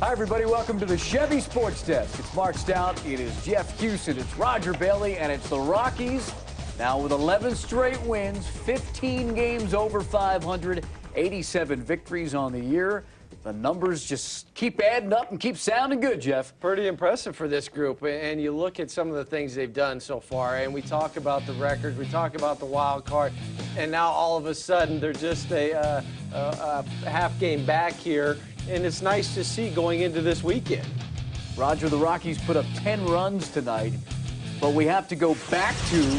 Hi, everybody. Welcome to the Chevy Sports Desk. It's Mark Stout. It is Jeff Hewson. It's Roger Bailey. And it's the Rockies. Now with 11 straight wins, 15 games over 500, 87 victories on the year. The numbers just keep adding up and keep sounding good, Jeff. Pretty impressive for this group. And you look at some of the things they've done so far. And we talk about the records. We talk about the wild card. And now all of a sudden they're just a half game back here. And it's nice to see going into this weekend. Roger, the Rockies put up 10 runs tonight, but we have to go back to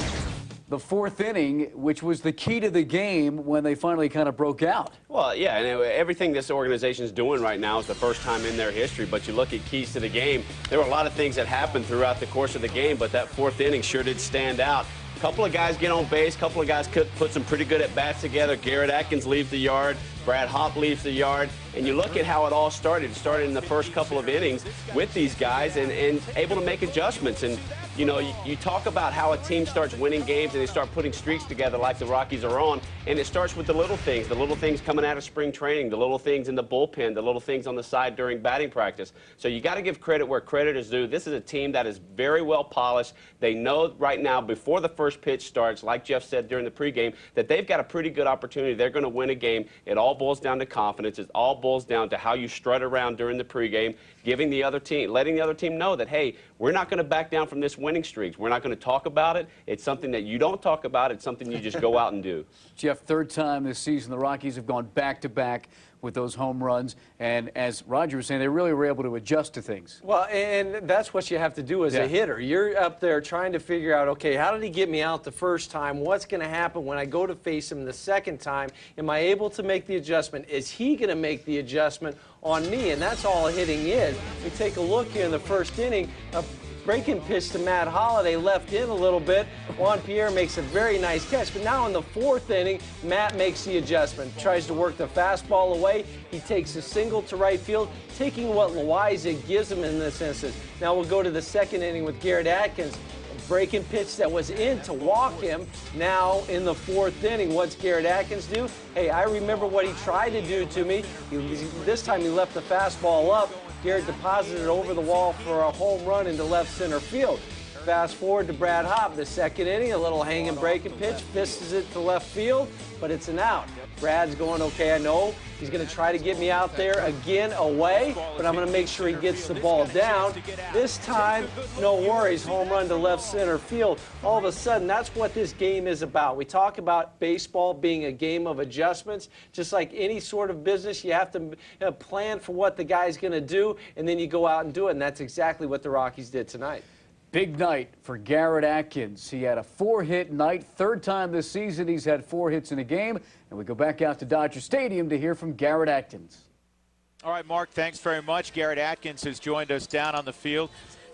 the fourth inning, which was the key to the game when they finally kind of broke out. Well, yeah, and everything this organization is doing right now is the first time in their history. But you look at keys to the game, there were a lot of things that happened throughout the course of the game, but that fourth inning sure did stand out. A couple of guys get on base, a couple of guys could put some pretty good at-bats together. Garrett Atkins leaves the yard, Brad Hopp leaves the yard, and you look at how it all started. It started in the first couple of innings with these guys and able to make adjustments. And, you know, you talk about how a team starts winning games and they start putting streaks together like the Rockies are on, and it starts with the little things coming out of spring training, the little things in the bullpen, the little things on the side during batting practice. So you got to give credit where credit is due. This is a team that is very well polished. They know right now before the first pitch starts, like Jeff said during the pregame, that they've got a pretty good opportunity. They're going to win a game. It all boils down to confidence. It all boils down to how you strut around during the pregame, giving the other team, letting the other team know that, hey, we're not going to back down from this winning streak. We're not going to talk about it. It's something that you don't talk about. It's something you just go out and do. Jeff, third time this season, the Rockies have gone back-to-back with those home runs. And as Roger was saying, they really were able to adjust to things. Well, and that's what you have to do as a hitter. You're up there trying to figure out, okay, how did he get me out the first time? What's going to happen when I go to face him the second time? Am I able to make the adjustment? Is he going to make the adjustment on me? And that's all hitting is. We take a look here in the first inning. Breaking pitch to Matt Holliday, left in a little bit. Juan Pierre makes a very nice catch. But now in the fourth inning, Matt makes the adjustment. Tries to work the fastball away. He takes a single to right field, taking what Loaiza gives him in this instance. Now we'll go to the second inning with Garrett Atkins. Breaking pitch that was in to walk him. Now in the fourth inning, what's Garrett Atkins do? Hey, I remember what he tried to do to me. This time he left the fastball up. Garrett deposited it over the wall for a home run into left center field. Fast forward to Brad Hopp, the second inning, a little hanging breaking pitch, fists it to left field, but it's an out. Brad's going, okay, I know he's going to try to get me out there again away, but I'm going to make sure he gets the ball down. This time, no worries, home run to left center field. All of a sudden, that's what this game is about. We talk about baseball being a game of adjustments. Just like any sort of business, you have to plan for what the guy's going to do, and then you go out and do it, and that's exactly what the Rockies did tonight. Big night for Garrett Atkins. He had a 4-hit night. Third time this season he's had 4 hits in a game. And we go back out to Dodger Stadium to hear from Garrett Atkins. All right, Mark, thanks very much. Garrett Atkins has joined us down on the field.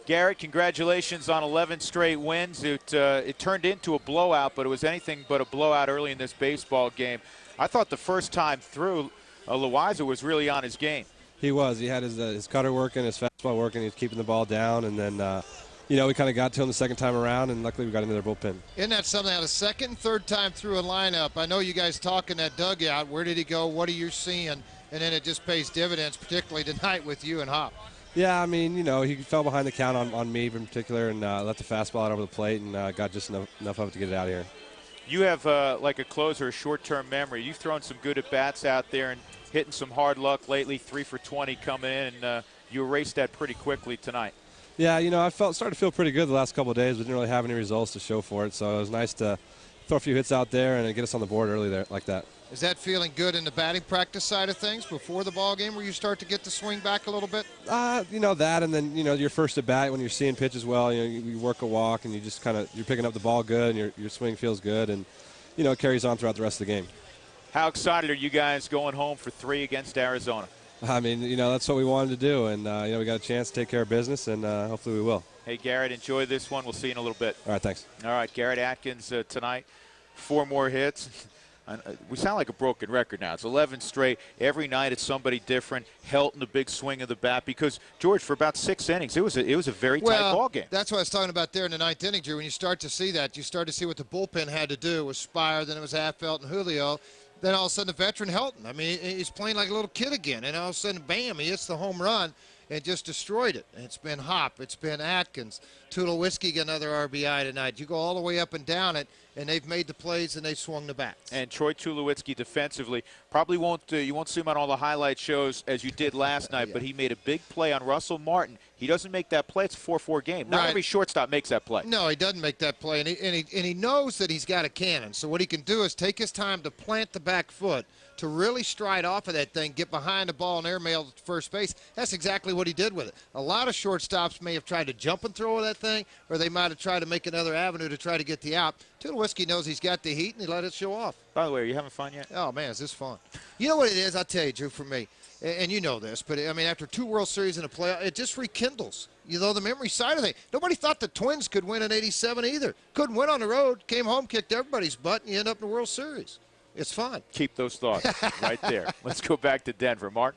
Garrett, congratulations on 11 straight wins. It turned into a blowout, but it was anything but a blowout early in this baseball game. I thought the first time through, Loaiza was really on his game. He was. He had his cutter working, his fastball working. He was keeping the ball down, and then you know, we kind of got to him the second time around, and luckily we got into their bullpen. Isn't that something? Out a second, third time through a lineup. I know you guys talk in that dugout. Where did he go? What are you seeing? And then it just pays dividends, particularly tonight with you and Hop. Yeah, I mean, you know, he fell behind the count on me in particular, and let the fastball out over the plate, and got just enough of it to get it out of here. You have, like a closer, a short-term memory. You've thrown some good at-bats out there and hitting some hard luck lately, 3 for 20 coming in, and you erased that pretty quickly tonight. Yeah, you know, I started to feel pretty good the last couple of days, but didn't really have any results to show for it. So it was nice to throw a few hits out there and get us on the board early there like that. Is that feeling good in the batting practice side of things before the ball game, where you start to get the swing back a little bit? You know, that, and then, you know, your first at bat when you're seeing pitches well, you know, you work a walk and you just you're picking up the ball good and your swing feels good, and, you know, it carries on throughout the rest of the game. How excited are you guys going home for 3 against Arizona? I mean, you know, that's what we wanted to do, and, you know, we got a chance to take care of business, and hopefully we will. Hey, Garrett, enjoy this one. We'll see you in a little bit. All right, thanks. All right, Garrett Atkins tonight, 4 more hits. We sound like a broken record now. It's 11 straight. Every night it's somebody different. Helton, the big swing of the bat. Because, George, for about 6 innings, it was a very tight ball game. That's what I was talking about there in the 9th inning, Drew. When you start to see that, you start to see what the bullpen had to do. It was Spire, then it was Affelt and Julio. Then all of a sudden the veteran Helton. I mean, he's playing like a little kid again. And all of a sudden, bam, he hits the home run and just destroyed it. And it's been Hop. It's been Atkins. Tulowitzki got another RBI tonight. You go all the way up and down it, and they've made the plays and they've swung the bats. And Troy Tulowitzki defensively probably you won't see him on all the highlight shows as you did last night, but he made a big play on Russell Martin. He doesn't make that play. It's a 4-4 game. Not every shortstop makes that play. No, he doesn't make that play, and he knows that he's got a cannon. So what he can do is take his time to plant the back foot, to really stride off of that thing, get behind the ball and airmail to first base. That's exactly what he did with it. A lot of shortstops may have tried to jump and throw that thing, or they might have tried to make another avenue to try to get the out. Tulowitzki knows he's got the heat, and he let it show off. By the way, are you having fun yet? Oh, man, is this fun. You know what it is? I'll tell you, Drew, for me, and you know this, but, I mean, after 2 World Series in a playoff, it just rekindles, the memory side of it. Nobody thought the Twins could win in '87 either. Couldn't win on the road, came home, kicked everybody's butt, and you end up in the World Series. It's fun. Keep those thoughts right there. Let's go back to Denver. Mark?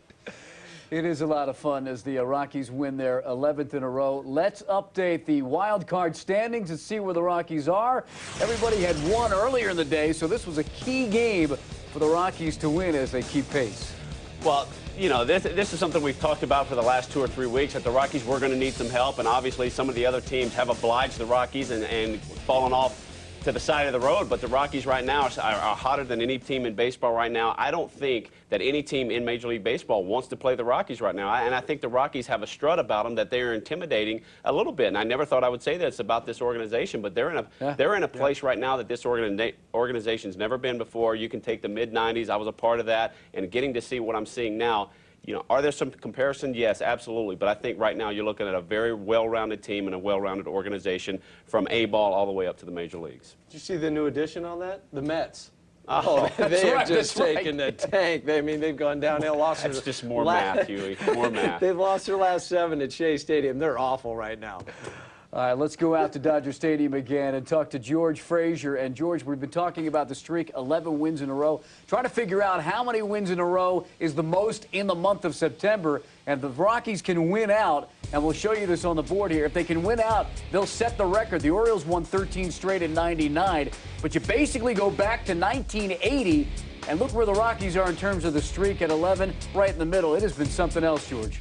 It is a lot of fun as the Rockies win their 11th in a row. Let's update the wild card standings and see where the Rockies are. Everybody had won earlier in the day, so this was a key game for the Rockies to win as they keep pace. Well, this is something we've talked about for the last 2 or 3 weeks, that the Rockies were going to need some help, and obviously some of the other teams have obliged the Rockies and fallen off to the side of the road, but the Rockies right now are hotter than any team in baseball right now. I don't think that any team in Major League Baseball wants to play the Rockies right now, and I think the Rockies have a strut about them that they are intimidating a little bit, and I never thought I would say this about this organization, but they're in a place right now that this organization's never been before. You can take the mid-'90s. I was a part of that, and getting to see what I'm seeing now, are there some comparisons? Yes, absolutely. But I think right now you're looking at a very well-rounded team and a well-rounded organization from A-ball all the way up to the major leagues. Did you see the new addition on that? The Mets. Oh, they have just taken the tank. They've gone downhill. That's just more math, Huey. More math. They've lost their last 7 at Shea Stadium. They're awful right now. All right, let's go out to Dodger Stadium again and talk to George Frazier. And, George, we've been talking about the streak, 11 wins in a row, trying to figure out how many wins in a row is the most in the month of September. And the Rockies can win out, and we'll show you this on the board here. If they can win out, they'll set the record. The Orioles won 13 straight in '99, but you basically go back to 1980, and look where the Rockies are in terms of the streak at 11, right in the middle. It has been something else, George.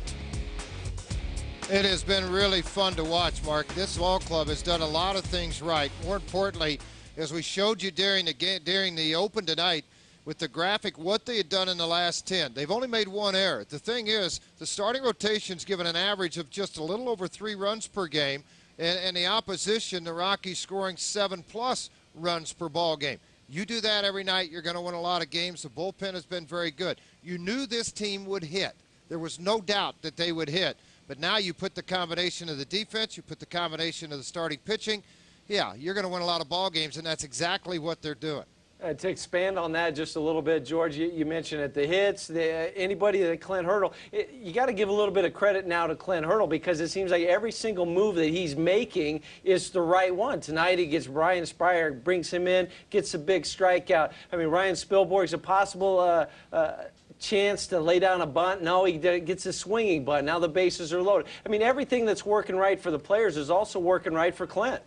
It has been really fun to watch, Mark. This ball club has done a lot of things right. More importantly, as we showed you during the Open tonight with the graphic, what they had done in the last 10. They've only made 1 error. The thing is, the starting rotation's given an average of just a little over 3 runs per game, and the opposition, the Rockies, scoring 7+ runs per ball game. You do that every night, you're going to win a lot of games. The bullpen has been very good. You knew this team would hit. There was no doubt that they would hit. But now you put the combination of the defense, you put the combination of the starting pitching, yeah, you're going to win a lot of ball games, and that's exactly what they're doing. To expand on that just a little bit, George, you mentioned it, the hits, anybody that Clint Hurdle, you got to give a little bit of credit now to Clint Hurdle because it seems like every single move that he's making is the right one. Tonight he gets Ryan Spire, brings him in, gets a big strikeout. I mean, Ryan Spilborgh's a possible chance to lay down a bunt. No, he gets a swinging bunt. Now the bases are loaded. I mean, everything that's working right for the players is also working right for Clint.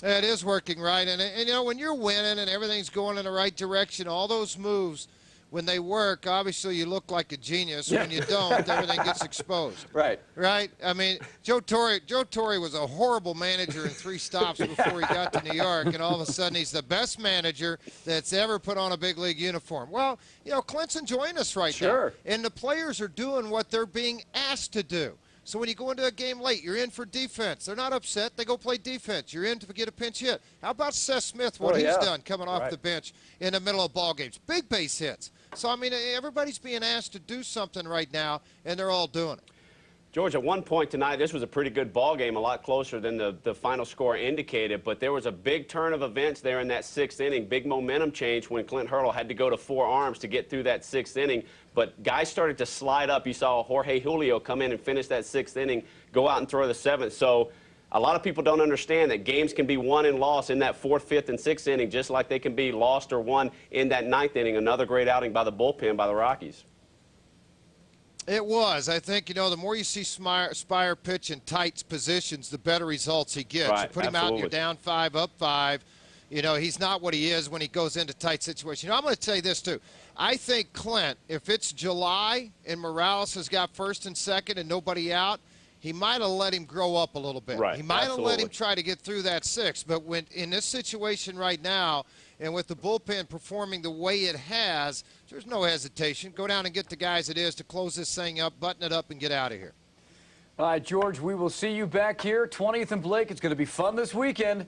It is working right, and when you're winning and everything's going in the right direction, all those moves, when they work, obviously you look like a genius. When you don't, everything gets exposed. Right. Right? I mean, Joe Torre was a horrible manager in 3 stops before he got to New York, and all of a sudden he's the best manager that's ever put on a big league uniform. Well, Clint's enjoying us right now. And the players are doing what they're being asked to do. So when you go into a game late, you're in for defense. They're not upset. They go play defense. You're in to get a pinch hit. How about Seth Smith, what he's done coming off the bench in the middle of ball games? Big base hits. So, I mean, everybody's being asked to do something right now, and they're all doing it. George, at one point tonight, this was a pretty good ball game, a lot closer than the final score indicated, but there was a big turn of events there in that 6th inning, big momentum change when Clint Hurdle had to go to 4 arms to get through that 6th inning, but guys started to slide up. You saw Jorge Julio come in and finish that 6th inning, go out and throw the 7th. So a lot of people don't understand that games can be won and lost in that 4th, 5th, and 6th inning, just like they can be lost or won in that 9th inning. Another great outing by the bullpen by the Rockies. It was. I think, you know, the more you see Spire pitch in tight positions, the better results he gets. Right, you put him out and you're down 5, up 5. You know, he's not what he is when he goes into tight situations. You know, I'm going to tell you this, too. I think Clint, if it's July and Morales has got 1st and 2nd and nobody out, he might have let him grow up a little bit. Right, he might have let him absolutely. try to get through that 6. But when in this situation right now, and with the bullpen performing the way it has, there's no hesitation. Go down and get the guys it is to close this thing up, button it up, and get out of here. All right, George, we will see you back here, 20th and Blake. It's going to be fun this weekend.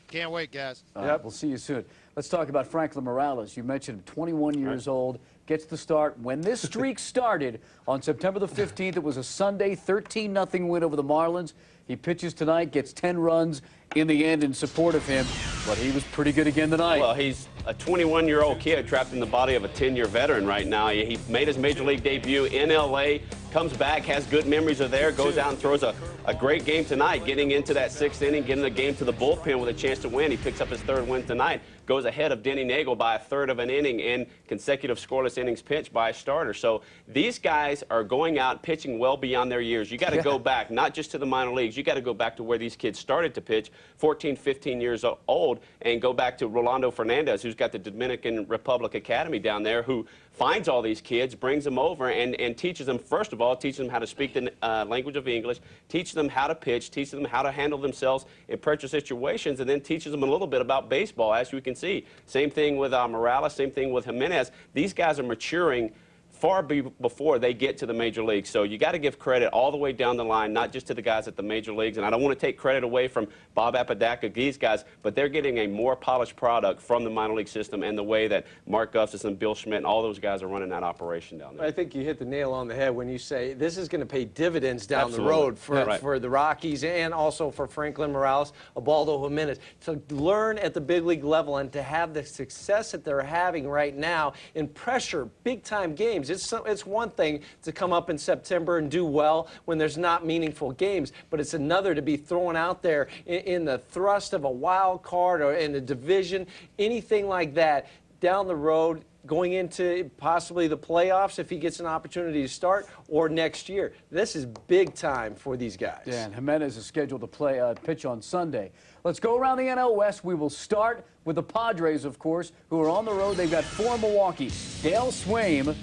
Can't wait, guys. We'll see you soon. Let's talk about Franklin Morales. You mentioned him, 21 years old, gets the start. When this streak started on September the 15th, it was a Sunday 13-0 win over the Marlins. He pitches tonight, gets 10 runs in the end in support of him, but he was pretty good again tonight. Well, he's a 21-year-old kid trapped in the body of a 10-year veteran right now. He made his major league debut in L.A., comes back, has good memories of there, goes out and throws a great game tonight, getting into that 6th inning, getting the game to the bullpen with a chance to win. He picks up his 3rd win tonight, goes ahead of Denny Nagel by a 1/3 of an inning in consecutive scoreless innings pitched by a starter. So these guys are going out pitching well beyond their years. You got to go back, not just to the minor leagues. You got to go back to where these kids started to pitch, 14, 15 years old, and go back to Rolando Fernandez, who's got the Dominican Republic Academy down there, who finds all these kids, brings them over, and teaches them, first of all, teaches them how to speak the language of English, teaches them how to pitch, teaches them how to handle themselves in pressure situations, and then teaches them a little bit about baseball, as you can see. Same thing with Morales, same thing with Jimenez. These guys are maturing far before they get to the major leagues. So you got to give credit all the way down the line, not just to the guys at the major leagues. And I don't want to take credit away from Bob Apodaca, these guys, but they're getting a more polished product from the minor league system and the way that Mark Gustafson, Bill Schmidt, and all those guys are running that operation down there. I think you hit the nail on the head when you say this is going to pay dividends down Absolutely. the road for, Right. for the Rockies and also for Franklin Morales, Ubaldo Jimenez. To learn at the big league level and to have the success that they're having right now in pressure, big-time games. It's one thing to come up in September and do well when there's not meaningful games, but it's another to be thrown out there in the thrust of a wild card or in the division, anything like that down the road, going into possibly the playoffs if he gets an opportunity to start, or next year. This is big time for these guys. Yeah, and Jimenez is scheduled to pitch on Sunday. Let's go around the NL West. We will start with the Padres, of course, who are on the road. They've got 4 in Milwaukee. Dale Swaim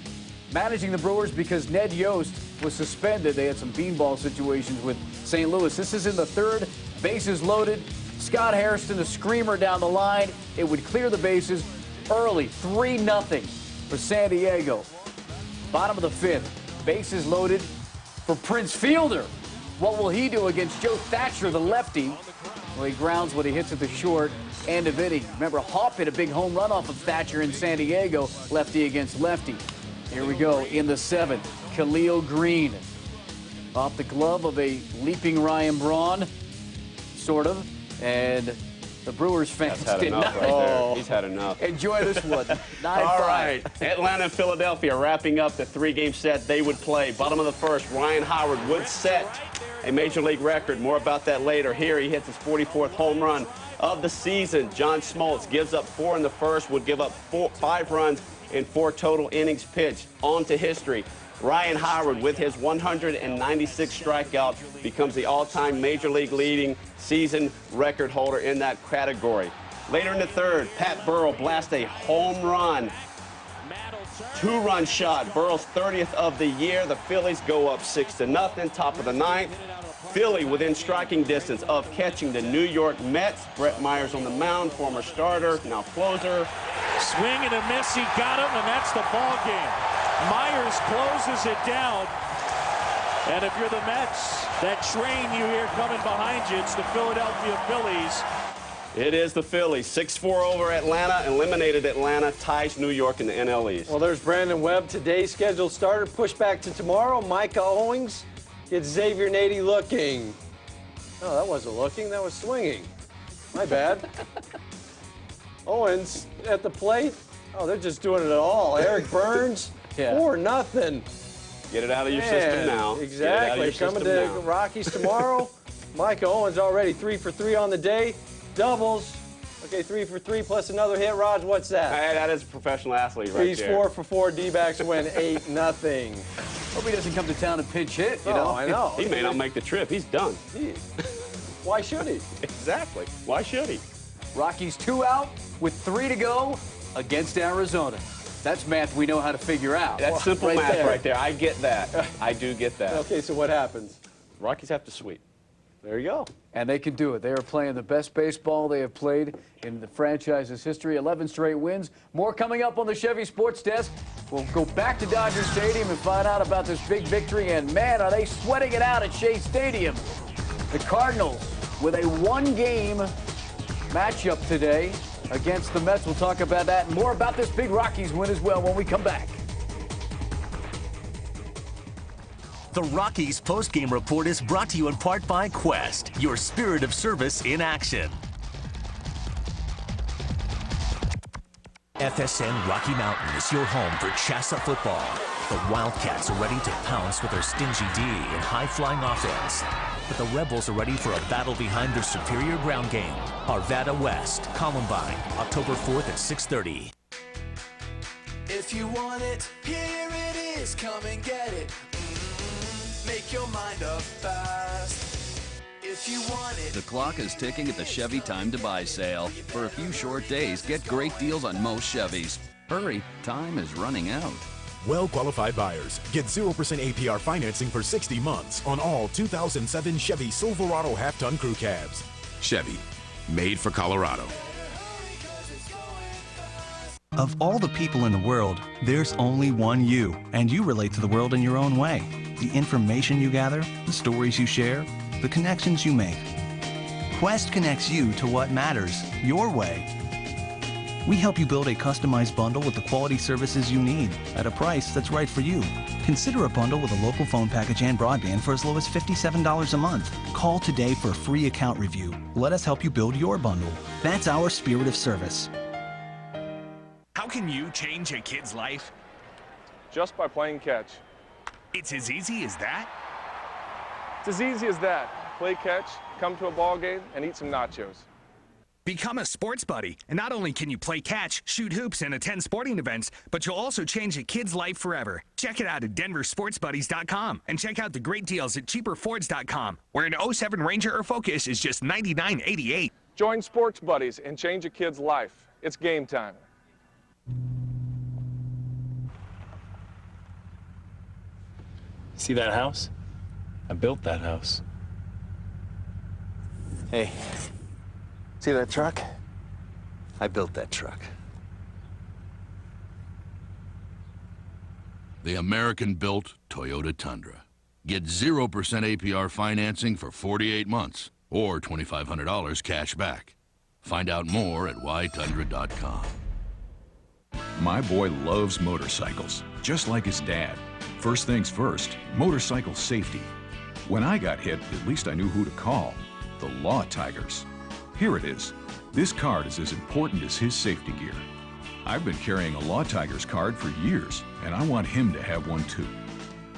managing the Brewers because Ned Yost was suspended. They had some beanball situations with St. Louis. This is in the 3rd. Bases loaded. Scott Hairston, a screamer down the line. It would clear the bases early, 3-0 for San Diego. Bottom of the 5th. Bases loaded for Prince Fielder. What will he do against Joe Thatcher, the lefty? Well, he grounds what he hits at the short end of inning. Remember, Hopp hit a big home run off of Thatcher in San Diego, lefty against lefty. Here we go in the 7th. Khalil Green off the glove of a leaping Ryan Braun, sort of, and the Brewers fans did not. Right there. He's had enough. Enjoy this one. 9-5. All right. Atlanta and Philadelphia wrapping up the 3-game set they would play. Bottom of the 1st, Ryan Howard would set a major league record. More about that later. Here he hits his 44th home run of the season. John Smoltz gives up 4 in the 1st, would give up 5 runs in 4 total innings pitched. On to history. Ryan Howard, with his 196 strikeout, becomes the all-time major league leading season record holder in that category. Later in the 3rd, Pat Burrell blasts a home run. 2-run shot. Burrell's 30th of the year. The Phillies go up 6-0. Top of the 9th. Philly within striking distance of catching the New York Mets. Brett Myers on the mound, former starter, now closer. Swing and a miss, he got him, and that's the ball game. Myers closes it down, and if you're the Mets, that train you hear coming behind you, it's the Philadelphia Phillies. It is the Phillies. 6-4 over Atlanta, eliminated Atlanta, ties New York in the NL East. Well, there's Brandon Webb, today's scheduled starter, pushed back to tomorrow. Micah Owings gets Xavier Nady looking. Oh, that wasn't looking, that was swinging. My bad. Owens at the plate. Oh, they're just doing it all. Eric Burns, 4-0. Get it out of your system now. Exactly. Coming to Rockies tomorrow. Micah Owens already 3 for 3 on the day. Doubles. Okay, 3 for 3 plus another hit. Raj, what's that? That is a professional athlete right He's there. 4 for 4. D-backs win 8-0. Hope he doesn't come to town and pinch hit, you Oh, know? I know. He may not make the trip. He's done. Why should he? Exactly. Why should he? Rockies 2 out with 3 to go against Arizona. That's math we know how to figure out. That's simple Right math there. right there. I get that. I do get that. Okay, so what happens? Rockies have to sweep. There you go. And they can do it. They are playing the best baseball they have played in the franchise's history. 11 straight wins. More coming up on the Chevy Sports Desk. We'll go back to Dodger Stadium and find out about this big victory. And man, are they sweating it out at Shea Stadium. The Cardinals with a one-game matchup today against the Mets. We'll talk about that and more about this big Rockies win as well when we come back. The Rockies post-game report is brought to you in part by Quest, your spirit of service in action. FSN Rocky Mountain is your home for Chassa football. The Wildcats are ready to pounce with their stingy D and high-flying offense. But the Rebels are ready for a battle behind their superior ground game. Arvada West, Columbine, October 4th at 6:30. If you want it, here it is, come and get it. Make your mind up fast. If you want it. The clock is ticking at the Chevy Time to Buy sale. For a few short days, get great deals on most Chevys. Hurry, time is running out. Well-qualified buyers get 0% APR financing for 60 months on all 2007 Chevy Silverado half-ton crew cabs. Chevy, made for Colorado. Of all the people in the world, there's only one you, and you relate to the world in your own way. The information you gather, the stories you share, the connections you make. Quest connects you to what matters, your way. We help you build a customized bundle with the quality services you need at a price that's right for you. Consider a bundle with a local phone package and broadband for as low as $57 a month. Call today for a free account review. Let us help you build your bundle. That's our spirit of service. How can you change a kid's life? Just by playing catch. It's as easy as that? It's as easy as that. Play catch, come to a ball game, and eat some nachos. Become a sports buddy, and not only can you play catch, shoot hoops, and attend sporting events, but you'll also change a kid's life forever. Check it out at denversportsbuddies.com, and check out the great deals at cheaperfords.com, where an 07 Ranger or Focus is just $99.88. Join Sports Buddies and change a kid's life. It's game time. See that house? I built that house. Hey, see that truck? I built that truck. The American-built Toyota Tundra. Get 0% APR financing for 48 months or $2,500 cash back. Find out more at ytundra.com. My boy loves motorcycles, just like his dad. First things first, motorcycle safety. When I got hit, at least I knew who to call. The Law Tigers. Here it is. This card is as important as his safety gear. I've been carrying a Law Tigers card for years, and I want him to have one too.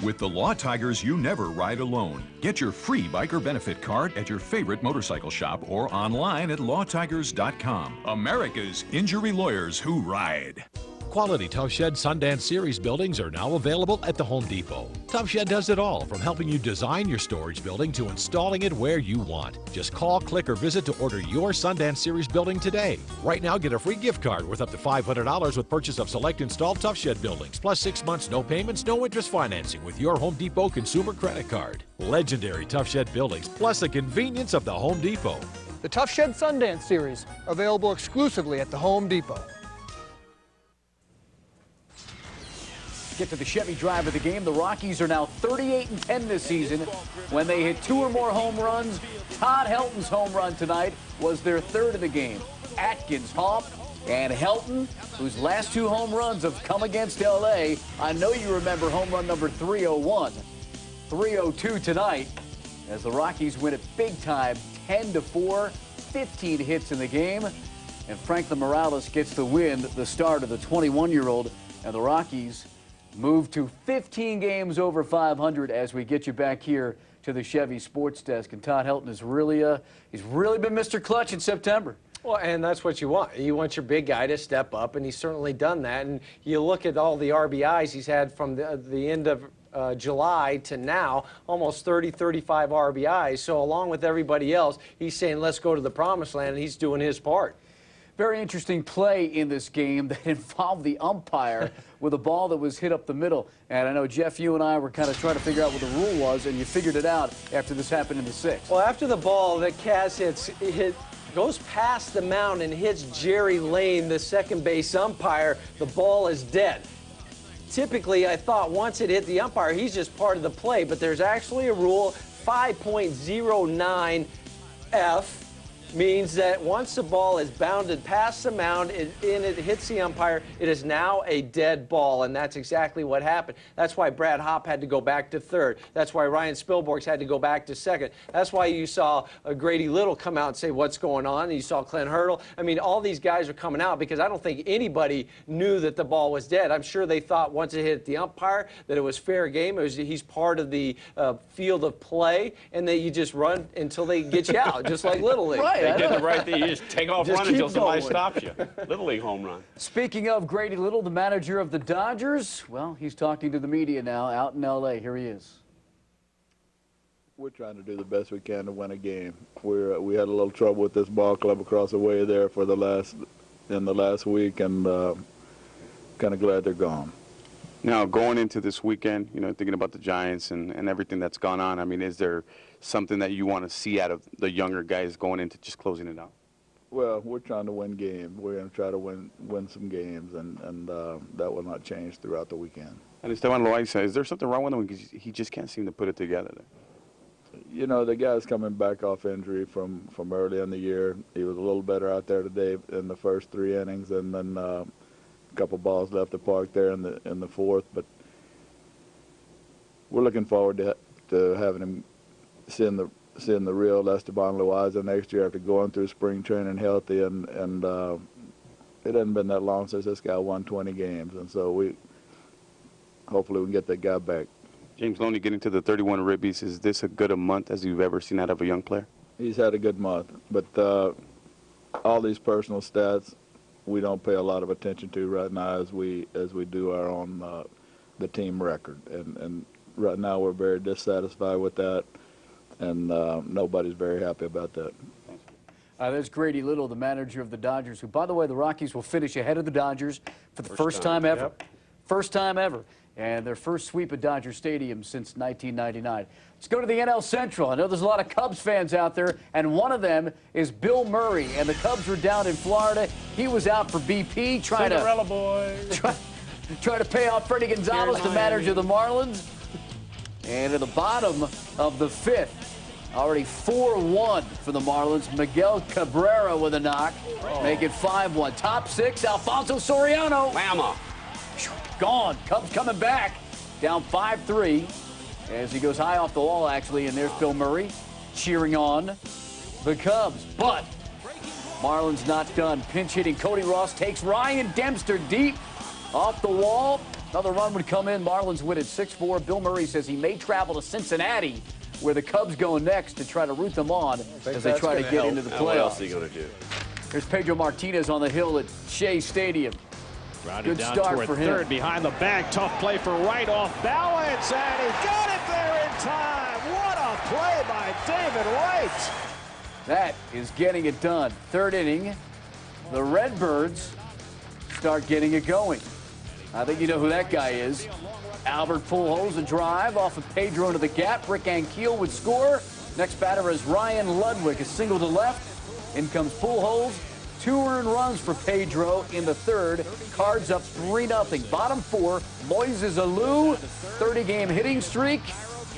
With the Law Tigers, you never ride alone. Get your free biker benefit card at your favorite motorcycle shop or online at lawtigers.com. America's injury lawyers who ride. Quality Tough Shed Sundance Series buildings are now available at the Home Depot. Tough Shed does it all, from helping you design your storage building to installing it where you want. Just call, click, or visit to order your Sundance Series building today. Right now, get a free gift card worth up to $500 with purchase of select installed Tough Shed buildings, plus 6 months, no payments, no interest financing with your Home Depot consumer credit card. Legendary Tough Shed buildings, plus the convenience of the Home Depot. The Tough Shed Sundance Series, available exclusively at the Home Depot. Get to the Chevy drive of the game. The Rockies are now 38-10 this season. When they hit 2 or more home runs, Todd Helton's home run tonight was their 3rd of the game. Atkins, Haupt, and Helton, whose last 2 home runs have come against L.A. I know you remember home run number 301. 302 tonight as the Rockies win it big time, 10-4, 15 hits in the game. And Franklin Morales gets the win, the start of the 21-year-old, and the Rockies move to 15 games over 500 as we get you back here to the Chevy Sports Desk. And Todd Helton is really, he's really been Mr. Clutch in September. Well, and that's what you want. You want your big guy to step up, and he's certainly done that. And you look at all the RBIs he's had from the end of July to now, almost 30, 35 RBIs. So along with everybody else, he's saying, let's go to the promised land, and he's doing his part. Very interesting play in this game that involved the umpire with a ball that was hit up the middle. And I know, Jeff, you and I were kind of trying to figure out what the rule was, and you figured it out after this happened in the sixth. Well, after the ball that Kaz goes past the mound and hits Jerry Lane, the second base umpire, the ball is dead. Typically, I thought once it hit the umpire, he's just part of the play, but there's actually a rule, 5.09F, means that once the ball is bounded past the mound and it hits the umpire, it is now a dead ball, and that's exactly what happened. That's why Brad Hopp had to go back to third. That's why Ryan Spilborghs had to go back to second. That's why you saw Grady Little come out and say, what's going on? And you saw Clint Hurdle. I mean, all these guys are coming out because I don't think anybody knew that the ball was dead. I'm sure they thought once it hit the umpire that it was fair game. He's part of the field of play, and that you just run until they get you out, just like Little League. Right. They did the right thing. You just take off Just running keep until somebody going. stops you. Little League home run. Speaking of Grady Little, the manager of the Dodgers, well, he's talking to the media now out in L.A. Here he is. We're trying to do the best we can to win a game. We had a little trouble with this ball club across the way there in the last week, and kind of glad they're gone. Now, going into this weekend, thinking about the Giants and everything that's gone on, I mean, is there something that you want to see out of the younger guys going into just closing it out? Well, we're trying to win games. We're going to try to win some games, and that will not change throughout the weekend. And Esteban Loaiza, is there something wrong with him? Because he just can't seem to put it together there. The guy's coming back off injury from early in the year. He was a little better out there today in the first 3 innings, and then a couple balls left the park there in the fourth. But we're looking forward to having him seeing the real Esteban Loaiza next year after going through spring training healthy, and it hasn't been that long since this guy won 20 games, and so hopefully we can get that guy back. James Loney getting to the 31 ribbies, is this as good a month as you've ever seen out of a young player? He's had a good month, but all these personal stats we don't pay a lot of attention to right now as we do our own the team record, and right now we're very dissatisfied with that, and nobody's very happy about that. There's Grady Little, the manager of the Dodgers, who, by the way, the Rockies will finish ahead of the Dodgers for the first time ever. Yep. First time ever. And their first sweep at Dodger Stadium since 1999. Let's go to the NL Central. I know there's a lot of Cubs fans out there, and one of them is Bill Murray. And the Cubs were down in Florida. He was out for BP trying Cinderella boys. Trying to pay off Freddie Gonzalez, the manager of the Marlins. And at the bottom of the fifth, already 4-1 for the Marlins. Miguel Cabrera with a knock, make it 5-1. Top six, Alfonso Soriano. Bama. Gone. Cubs coming back, down 5-3 as he goes high off the wall, actually, and there's Bill Murray cheering on the Cubs. But Marlins not done. Pinch hitting Cody Ross takes Ryan Dempster deep off the wall. Another run would come in. Marlins win at 6-4. Bill Murray says he may travel to Cincinnati, where the Cubs go next, to try to root them on as they try to get into the playoffs. What else are you going to do? Here's Pedro Martinez on the hill at Shea Stadium. Grounded Good down start toward for him. third, behind the bag. Tough play for Wright off balance, and he got it there in time. What a play by David Wright. That is getting it done. Third inning, the Redbirds start getting it going. I think you know who that guy is. Albert Pujols, a drive off of Pedro into the gap. Rick Ankiel would score. Next batter is Ryan Ludwig, a single to left. In comes Pujols. 2 earned runs for Pedro in the third. Cards up 3-0. Bottom 4, Moises Alou, 30-game hitting streak.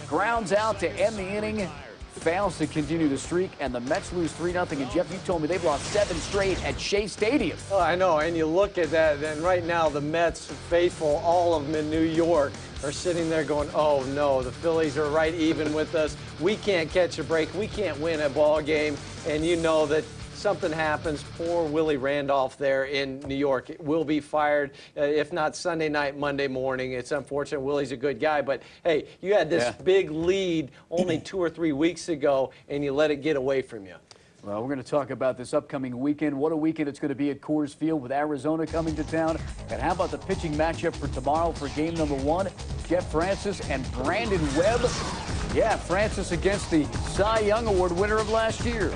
Grounds out to end the inning. Fails to continue the streak, and the Mets lose 3-0. And Jeff, you told me they've lost 7 straight at Shea Stadium. Oh, I know, and you look at that, and right now the Mets faithful, all of them in New York, are sitting there going, oh no, the Phillies are right even with us. We can't catch a break. We can't win a ball game, and you know that something happens, poor Willie Randolph there in New York will be fired, if not Sunday night, Monday morning. It's unfortunate. Willie's a good guy, but hey, you had this big lead only 2 or 3 weeks ago, and you let it get away from you. Well, we're going to talk about this upcoming weekend. What a weekend it's going to be at Coors Field with Arizona coming to town. And how about the pitching matchup for tomorrow for game number 1? Jeff Francis and Brandon Webb. Yeah, Francis against the Cy Young Award winner of last year.